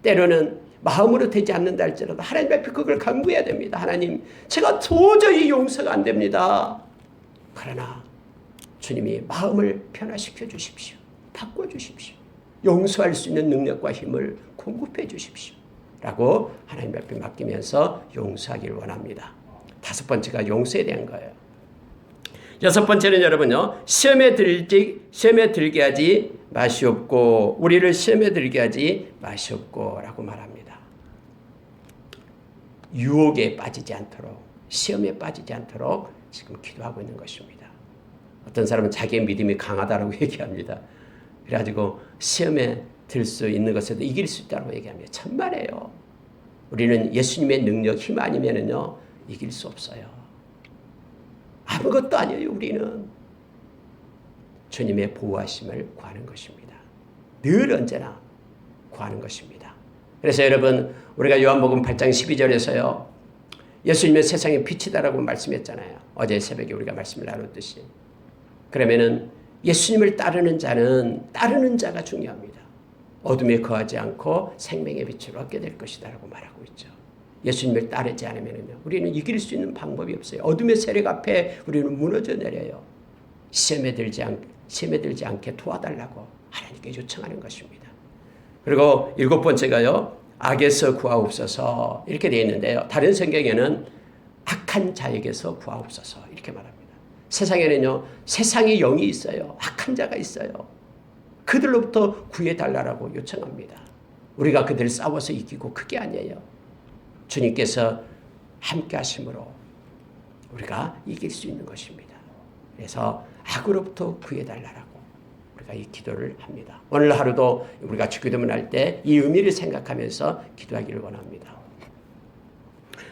때로는 마음으로 되지 않는다 할지라도 하나님 앞에 그걸 간구해야 됩니다. 하나님, 제가 도저히 용서가 안 됩니다. 그러나 주님이 마음을 변화시켜 주십시오. 바꿔주십시오. 용서할 수 있는 능력과 힘을 공급해 주십시오. 라고 하나님 앞에 맡기면서 용서하기를 원합니다. 다섯 번째가 용서에 대한 거예요. 여섯 번째는 여러분요, 시험에 들게 하지 마시옵고, 우리를 시험에 들게 하지 마시옵고 라고 말합니다. 유혹에 빠지지 않도록, 시험에 빠지지 않도록 지금 기도하고 있는 것입니다. 어떤 사람은 자기의 믿음이 강하다라고 얘기합니다. 그래가지고 시험에 들 수 있는 것에도 이길 수 있다고 얘기합니다. 천만에요. 우리는 예수님의 능력, 힘 아니면은요, 이길 수 없어요. 아무것도 아니에요. 우리는 주님의 보호하심을 구하는 것입니다. 늘 언제나 구하는 것입니다. 그래서 여러분, 우리가 요한복음 8장 12절에서요, 예수님의 세상의 빛이다라고 말씀했잖아요. 어제 새벽에 우리가 말씀을 나눴듯이. 그러면은 예수님을 따르는 자가 중요합니다. 어둠에 거하지 않고 생명의 빛을 얻게 될 것이다라고 말하고 있죠. 예수님을 따르지 않으면요, 우리는 이길 수 있는 방법이 없어요. 어둠의 세력 앞에 우리는 무너져 내려요. 시험에 들지 않게 도와달라고 하나님께 요청하는 것입니다. 그리고 일곱 번째가요, 악에서 구하옵소서 이렇게 되어 있는데요. 다른 성경에는 악한 자에게서 구하옵소서 이렇게 말합니다. 세상에는요, 세상의 영이 있어요. 악한 자가 있어요. 그들로부터 구해달라고 요청합니다. 우리가 그들을 싸워서 이기고 그게 아니에요. 주님께서 함께 하심으로 우리가 이길 수 있는 것입니다. 그래서 악으로부터 구해달라고 우리가 이 기도를 합니다. 오늘 하루도 우리가 주기도문 할 때 이 의미를 생각하면서 기도하기를 원합니다.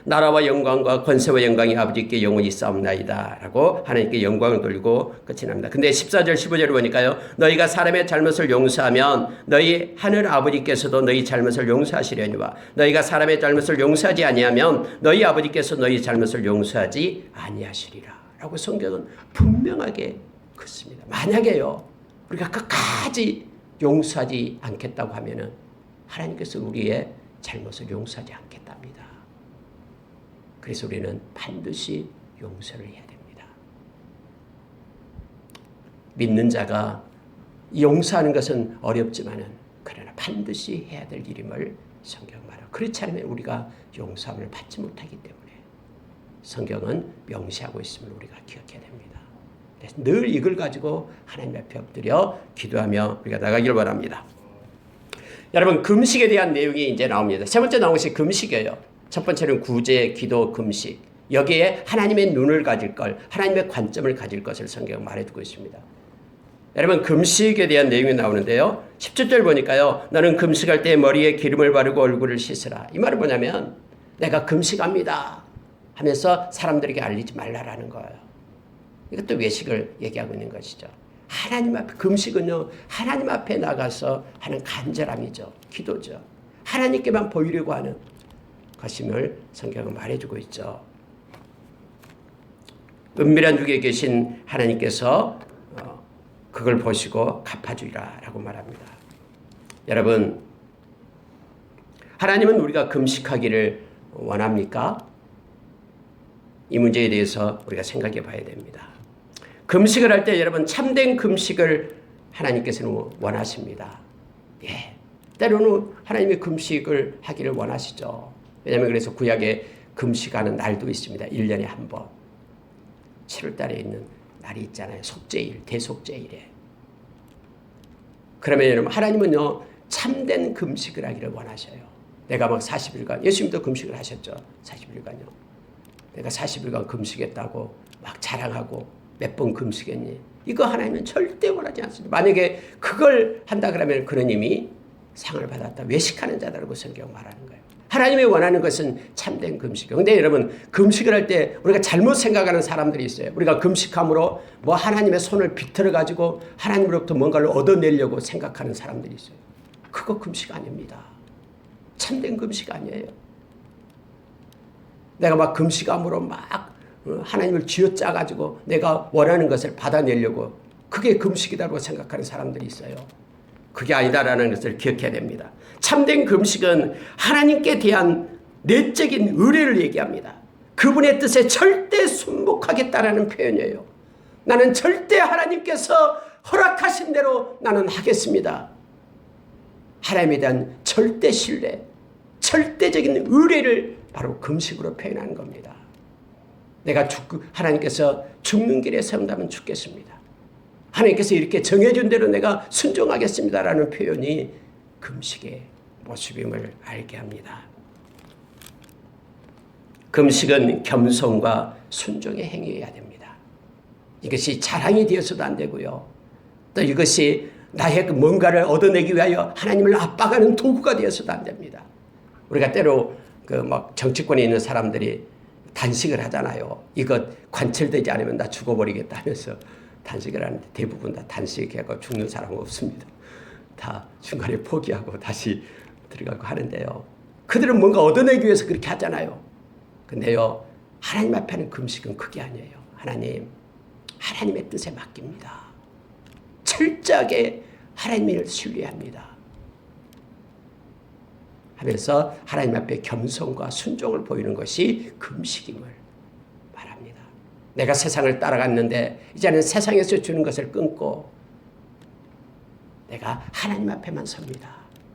나라와 영광과 권세와 영광이 아버지께 영원히 싸움나이다 라고 하나님께 영광을 돌리고 끝이 납니다. 근데 14절 15절을 보니까요, 너희가 사람의 잘못을 용서하면 너희 하늘 아버지께서도 너희 잘못을 용서하시려니와 너희가 사람의 잘못을 용서하지 아니하면 너희 아버지께서 너희 잘못을 용서하지 아니하시리라 라고 성경은 분명하게 긋습니다. 만약에요, 우리가 끝까지 용서하지 않겠다고 하면은 하나님께서 우리의 잘못을 용서하지 않겠답니다. 그래서 우리는 반드시 용서를 해야 됩니다. 믿는 자가 용서하는 것은 어렵지만은 그러나 반드시 해야 될 일임을 성경 말하고, 그렇지 않으면 우리가 용서함을 받지 못하기 때문에 성경은 명시하고 있음을 우리가 기억해야 됩니다. 그래서 늘 이걸 가지고 하나님 앞에 엎드려 기도하며 우리가 나가기를 바랍니다. 여러분, 금식에 대한 내용이 이제 나옵니다. 세 번째 나온 것이 금식이에요. 첫 번째는 구제, 기도, 금식. 여기에 하나님의 눈을 가질 걸, 하나님의 관점을 가질 것을 성경은 말해주고 있습니다. 여러분, 금식에 대한 내용이 나오는데요. 17절 보니까요, 너는 금식할 때 머리에 기름을 바르고 얼굴을 씻으라. 이 말은 뭐냐면 내가 금식합니다 하면서 사람들에게 알리지 말라라는 거예요. 이것도 외식을 얘기하고 있는 것이죠. 하나님 앞에, 금식은요, 하나님 앞에 나가서 하는 간절함이죠. 기도죠. 하나님께만 보이려고 하는 것임을 성경은 말해주고 있죠. 은밀한 중에 계신 하나님께서 그걸 보시고 갚아주리라 라고 말합니다. 여러분, 하나님은 우리가 금식하기를 원합니까? 이 문제에 대해서 우리가 생각해 봐야 됩니다. 금식을 할 때 여러분, 참된 금식을 하나님께서는 원하십니다. 예, 때로는 하나님의 금식을 하기를 원하시죠. 왜냐하면 그래서 구약에 금식하는 날도 있습니다. 1년에 한 번. 7월 달에 있는 날이 있잖아요. 속죄일, 대속죄일에. 그러면 여러분, 하나님은요, 참된 금식을 하기를 원하셔요. 내가 막 40일간, 예수님도 금식을 하셨죠. 40일간요. 내가 40일간 금식했다고 막 자랑하고 몇 번 금식했니? 이거 하나님은 절대 원하지 않습니다. 만약에 그걸 한다 그러면 그런 이미 상을 받았다. 외식하는 자다라고 성경 말하는 거예요. 하나님이 원하는 것은 참된 금식이에요. 그런데 여러분, 금식을 할 때 우리가 잘못 생각하는 사람들이 있어요. 우리가 금식함으로 뭐 하나님의 손을 비틀어 가지고 하나님으로부터 뭔가를 얻어내려고 생각하는 사람들이 있어요. 그거 금식 아닙니다. 참된 금식 아니에요. 내가 막 금식함으로 막 하나님을 쥐어짜 가지고 내가 원하는 것을 받아내려고, 그게 금식이라고 생각하는 사람들이 있어요. 그게 아니다라는 것을 기억해야 됩니다. 참된 금식은 하나님께 대한 내적인 의뢰를 얘기합니다. 그분의 뜻에 절대 순복하겠다라는 표현이에요. 나는 절대 하나님께서 허락하신 대로 나는 하겠습니다. 하나님에 대한 절대 신뢰, 절대적인 의뢰를 바로 금식으로 표현하는 겁니다. 내가 하나님께서 죽는 길에 세운다면 죽겠습니다. 하나님께서 이렇게 정해준 대로 내가 순종하겠습니다라는 표현이 금식의 모습임을 알게 합니다. 금식은 겸손과 순종의 행위여야 됩니다. 이것이 자랑이 되어서도 안 되고요. 또 이것이 나의 뭔가를 얻어내기 위하여 하나님을 압박하는 도구가 되어서도 안 됩니다. 우리가 때로 막 정치권에 있는 사람들이 단식을 하잖아요. 이것 관철되지 않으면 나 죽어버리겠다 하면서 단식을 하는데 대부분 다 단식하고 죽는 사람은 없습니다. 다 중간에 포기하고 다시 들어가고 하는데요. 그들은 뭔가 얻어내기 위해서 그렇게 하잖아요. 근데요, 하나님 앞에는 금식은 그게 아니에요. 하나님의 뜻에 맡깁니다. 철저하게 하나님을 신뢰합니다. 하면서 하나님 앞에 겸손과 순종을 보이는 것이 금식임을 말합니다. 내가 세상을 따라갔는데 이제는 세상에서 주는 것을 끊고 내가 하나님 앞에만 섭니다.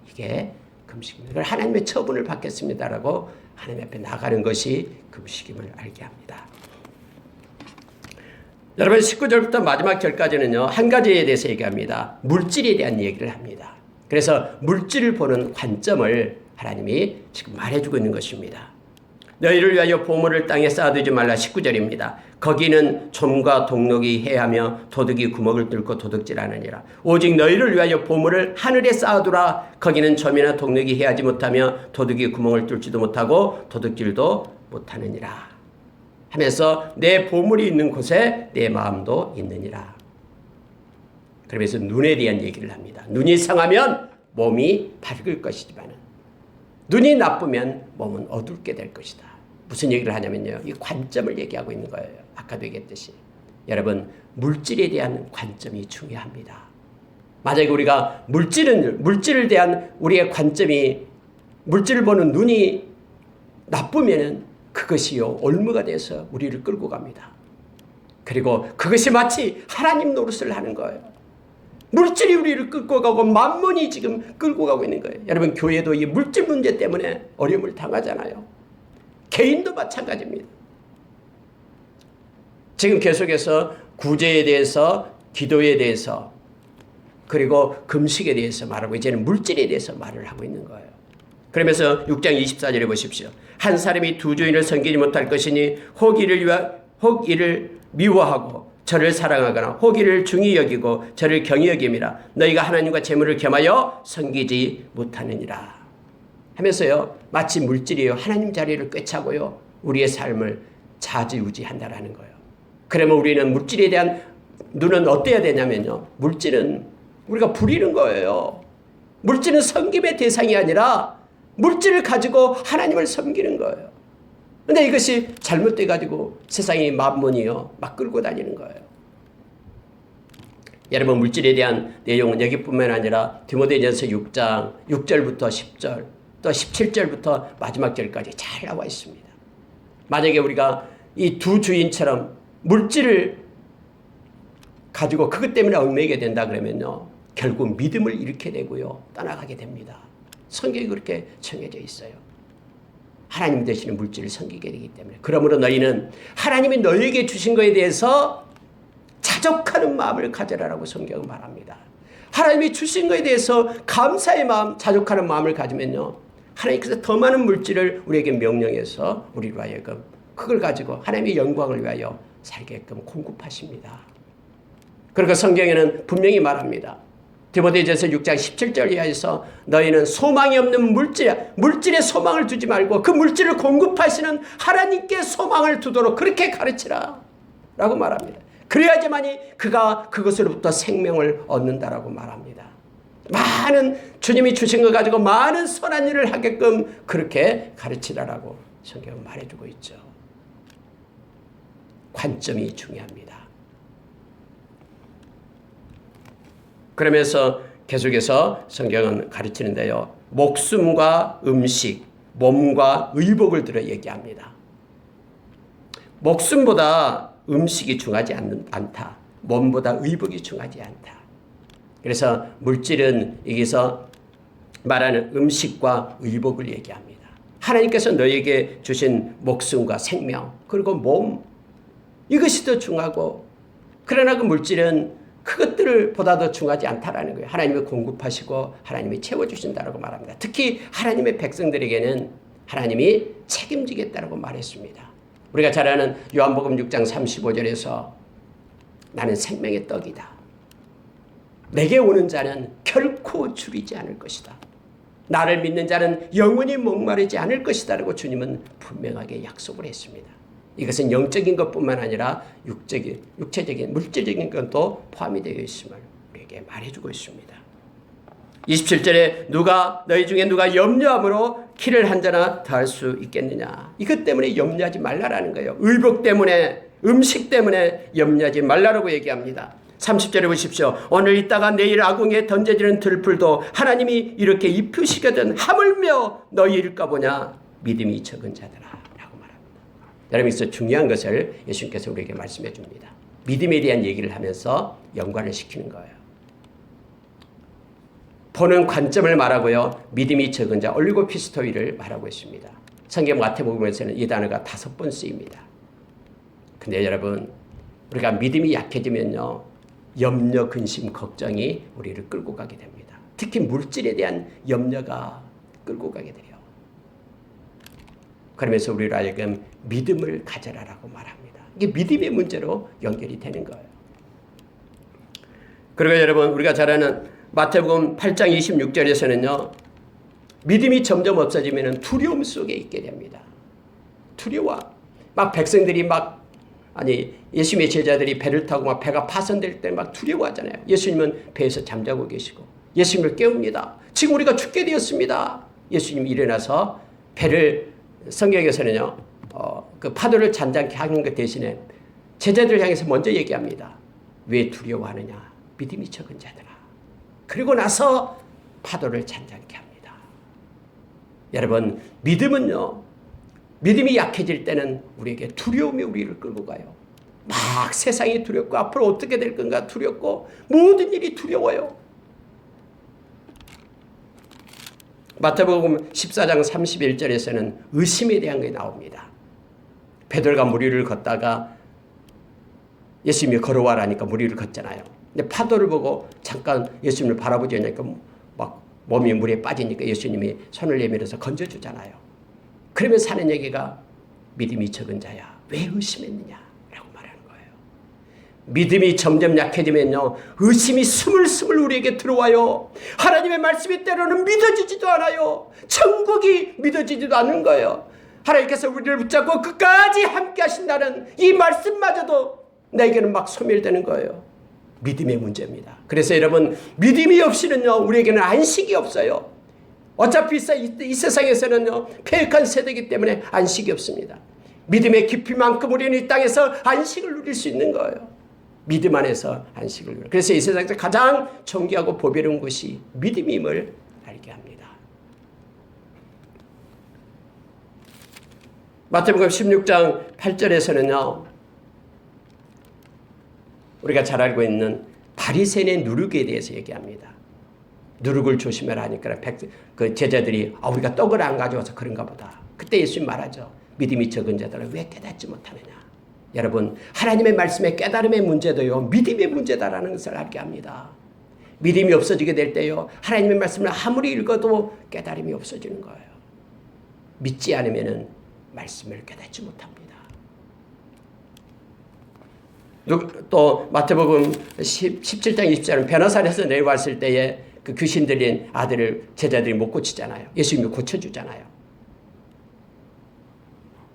이게 금식입니다. 그걸 하나님의 처분을 받겠습니다라고 하나님 앞에 나가는 것이 금식임을 알게 합니다. 여러분, 19절부터 마지막 절까지는요, 한 가지에 대해서 얘기합니다. 물질에 대한 얘기를 합니다. 그래서 물질을 보는 관점을 하나님이 지금 말해주고 있는 것입니다. 너희를 위하여 보물을 땅에 쌓아두지 말라. 19절입니다. 거기는 좀과 동록이 해하며 도둑이 구멍을 뚫고 도둑질하느니라. 오직 너희를 위하여 보물을 하늘에 쌓아두라. 거기는 점이나 동록이 해하지 못하며 도둑이 구멍을 뚫지도 못하고 도둑질도 못하느니라. 하면서 내 보물이 있는 곳에 내 마음도 있느니라. 그러면서 눈에 대한 얘기를 합니다. 눈이 상하면 몸이 밝을 것이지만 눈이 나쁘면 몸은 어둡게 될 것이다. 무슨 얘기를 하냐면요, 이 관점을 얘기하고 있는 거예요. 아까도 얘기했듯이 여러분, 물질에 대한 관점이 중요합니다. 만약에 우리가 물질을 대한 우리의 관점이, 물질을 보는 눈이 나쁘면은 그것이요 올무가 돼서 우리를 끌고 갑니다. 그리고 그것이 마치 하나님 노릇을 하는 거예요. 물질이 우리를 끌고 가고 만몬이 지금 끌고 가고 있는 거예요. 여러분, 교회도 이 물질 문제 때문에 어려움을 당하잖아요. 개인도 마찬가지입니다. 지금 계속해서 구제에 대해서, 기도에 대해서, 그리고 금식에 대해서 말하고 이제는 물질에 대해서 말을 하고 있는 거예요. 그러면서 6장 24절에 보십시오. 한 사람이 두 주인을 섬기지 못할 것이니 혹 이를 미워하고 저를 사랑하거나 혹 이를 중히 여기고 저를 경히 여김이라. 너희가 하나님과 재물을 겸하여 섬기지 못하느니라. 하면서요, 마치 물질이요 하나님 자리를 꿰차고요 우리의 삶을 좌지우지한다라는 거예요. 그러면 우리는 물질에 대한 눈은 어때야 되냐면요, 물질은 우리가 부리는 거예요. 물질은 섬김의 대상이 아니라 물질을 가지고 하나님을 섬기는 거예요. 근데 이것이 잘못돼가지고 세상의 만몬이요 막 끌고 다니는 거예요. 여러분 물질에 대한 내용은 여기뿐만 아니라 디모데전서 6장 6절부터 10절 또 17절부터 마지막 절까지 잘 나와 있습니다. 만약에 우리가 이 두 주인처럼 물질을 가지고 그것 때문에 얽매이게 된다 그러면요, 결국 믿음을 잃게 되고요, 떠나가게 됩니다. 성경이 그렇게 정해져 있어요. 하나님 되시는 물질을 섬기게 되기 때문에. 그러므로 너희는 하나님이 너희에게 주신 것에 대해서 자족하는 마음을 가져라라고 성경은 말합니다. 하나님이 주신 것에 대해서 감사의 마음, 자족하는 마음을 가지면요, 하나님께서 더 많은 물질을 우리에게 명령해서 우리로 하여금 그걸 가지고 하나님의 영광을 위하여 살게끔 공급하십니다. 그리고 성경에는 분명히 말합니다. 디모데전서 6장 17절 이하에서 너희는 소망이 없는 물질에 소망을 두지 말고 그 물질을 공급하시는 하나님께 소망을 두도록 그렇게 가르치라 라고 말합니다. 그래야지만이 그가 그것으로부터 생명을 얻는다라고 말합니다. 많은 주님이 주신 것 가지고 많은 선한 일을 하게끔 그렇게 가르치라라고 성경은 말해주고 있죠. 관점이 중요합니다. 그러면서 계속해서 성경은 가르치는데요, 목숨과 음식, 몸과 의복을 들어 얘기합니다. 목숨보다 음식이 중하지 않다. 몸보다 의복이 중하지 않다. 그래서 물질은 여기서 말하는 음식과 의복을 얘기합니다. 하나님께서 너에게 주신 목숨과 생명 그리고 몸, 이것이 더 중하고, 그러나 그 물질은 그것들을 보다 더 중하지 않다라는 거예요. 하나님이 공급하시고 하나님이 채워주신다라고 말합니다. 특히 하나님의 백성들에게는 하나님이 책임지겠다라고 말했습니다. 우리가 잘 아는 요한복음 6장 35절에서 나는 생명의 떡이다. 내게 오는 자는 결코 줄이지 않을 것이다. 나를 믿는 자는 영원히 목마르지 않을 것이다 라고 주님은 분명하게 약속을 했습니다. 이것은 영적인 것뿐만 아니라 육체적인, 물질적인 것도 포함이 되어 있음을 우리에게 말해주고 있습니다. 27절에 너희 중에 누가 염려함으로 키를 한 자나 더할 수 있겠느냐. 이것 때문에 염려하지 말라라는 거예요. 의복 때문에, 음식 때문에 염려하지 말라라고 얘기합니다. 30절에 보십시오. 오늘 있다가 내일 아궁이에 던져지는 들풀도 하나님이 이렇게 입히시거든 하물며 너희 일까 보냐. 믿음이 적은 자들아. 여러분께서 중요한 것을 예수님께서 우리에게 말씀해 줍니다. 믿음에 대한 얘기를 하면서 연관을 시키는 거예요. 보는 관점을 말하고요, 믿음이 적은 자 올리고피스토이를 말하고 있습니다. 성경 마태복음에서는 이 단어가 5번 쓰입니다. 근데 여러분, 우리가 믿음이 약해지면요, 염려, 근심, 걱정이 우리를 끌고 가게 됩니다. 특히 물질에 대한 염려가 끌고 가게 돼요. 그러면서 우리로 하여금 믿음을 가져라라고 말합니다. 이게 믿음의 문제로 연결이 되는 거예요. 그리고 여러분, 우리가 잘 아는 마태복음 8장 26절에서는요, 믿음이 점점 없어지면 두려움 속에 있게 됩니다. 두려워. 막 백성들이 예수님의 제자들이 배를 타고 막 배가 파손될 때 막 두려워하잖아요. 예수님은 배에서 잠자고 계시고 예수님을 깨웁니다. 지금 우리가 죽게 되었습니다. 예수님이 일어나서 배를, 성경에서는요, 그 파도를 잔잔케 하는 것 대신에 제자들 향해서 먼저 얘기합니다. 왜 두려워하느냐? 믿음이 적은 자들아. 그리고 나서 파도를 잔잔케 합니다. 여러분, 믿음은요, 믿음이 약해질 때는 우리에게 두려움이 우리를 끌고 가요. 막 세상이 두렵고 앞으로 어떻게 될 건가 두렵고 모든 일이 두려워요. 마태복음 14장 31절에서는 의심에 대한 게 나옵니다. 베드로가 물 위를 걷다가 예수님이 걸어와라니까 물 위를 걷잖아요. 근데 파도를 보고 잠깐 예수님을 바라보지 않으니까 막 몸이 물에 빠지니까 예수님이 손을 내밀어서 건져주잖아요. 그러면서 하는 얘기가 믿음이 적은 자야, 왜 의심했느냐 라고 말하는 거예요. 믿음이 점점 약해지면요, 의심이 스물스물 우리에게 들어와요. 하나님의 말씀이 때로는 믿어지지도 않아요. 천국이 믿어지지도 않는 거예요. 하나님께서 우리를 붙잡고 끝까지 함께 하신다는 이 말씀마저도 내게는 막 소멸되는 거예요. 믿음의 문제입니다. 그래서 여러분, 믿음이 없이는요, 우리에게는 안식이 없어요. 어차피 이 세상에서는요, 패역한 세대이기 때문에 안식이 없습니다. 믿음의 깊이만큼 우리는 이 땅에서 안식을 누릴 수 있는 거예요. 믿음 안에서 안식을 누려. 그래서 이 세상에서 가장 존귀하고 보배로운 것이 믿음임을 알게 합니다. 마태복음 16장 8절에서는요. 우리가 잘 알고 있는 바리새인의 누룩에 대해서 얘기합니다. 누룩을 조심해라 하니까 그 제자들이 우리가 떡을 안 가져와서 그런가 보다. 그때 예수님 말하죠. 믿음이 적은 자들은 왜 깨닫지 못하느냐. 여러분, 하나님의 말씀의 깨달음의 문제도요, 믿음의 문제다라는 것을 알게 합니다. 믿음이 없어지게 될 때요, 하나님의 말씀을 아무리 읽어도 깨달음이 없어지는 거예요. 믿지 않으면 말씀을 깨닫지 못합니다. 또 마태복음 17장 20절은 변호사에서 내려왔을 때에 그 귀신 들린 아들을 제자들이 못 고치잖아요. 예수님이 고쳐주잖아요.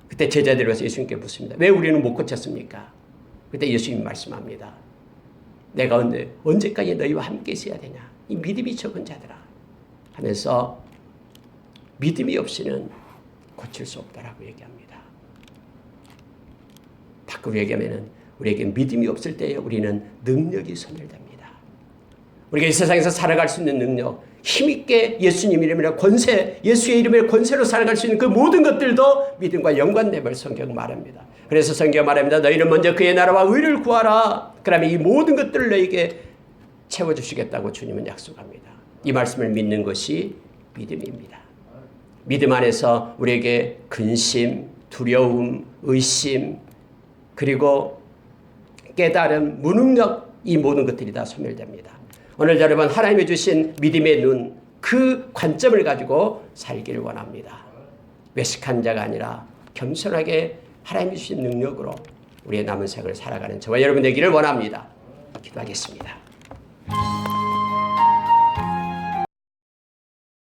그때 제자들이 와서 예수님께 묻습니다. 왜 우리는 못 고쳤습니까? 그때 예수님이 말씀합니다. 내가 언제까지 너희와 함께 있어야 되냐? 이 믿음이 적은 자들아 하면서 믿음이 없이는 고칠 수 없다라고 얘기합니다. 밖으로 얘기하면 우리에게 믿음이 없을 때에 우리는 능력이 소멸됩니다. 우리가 이 세상에서 살아갈 수 있는 능력, 힘있게 예수님 이름이나 권세, 예수의 이름의 권세로 살아갈 수 있는 그 모든 것들도 믿음과 연관됨을 성경은 말합니다. 그래서 성경은 말합니다. 너희는 먼저 그의 나라와 의를 구하라. 그러면 이 모든 것들을 너희에게 채워주시겠다고 주님은 약속합니다. 이 말씀을 믿는 것이 믿음입니다. 믿음 안에서 우리에게 근심, 두려움, 의심, 그리고 깨달음, 무능력, 이 모든 것들이 다 소멸됩니다. 오늘 여러분, 하나님이 주신 믿음의 눈, 그 관점을 가지고 살기를 원합니다. 외식한 자가 아니라 겸손하게 하나님이 주신 능력으로 우리의 남은 생을 살아가는 저와 여러분 되기를 원합니다. 기도하겠습니다.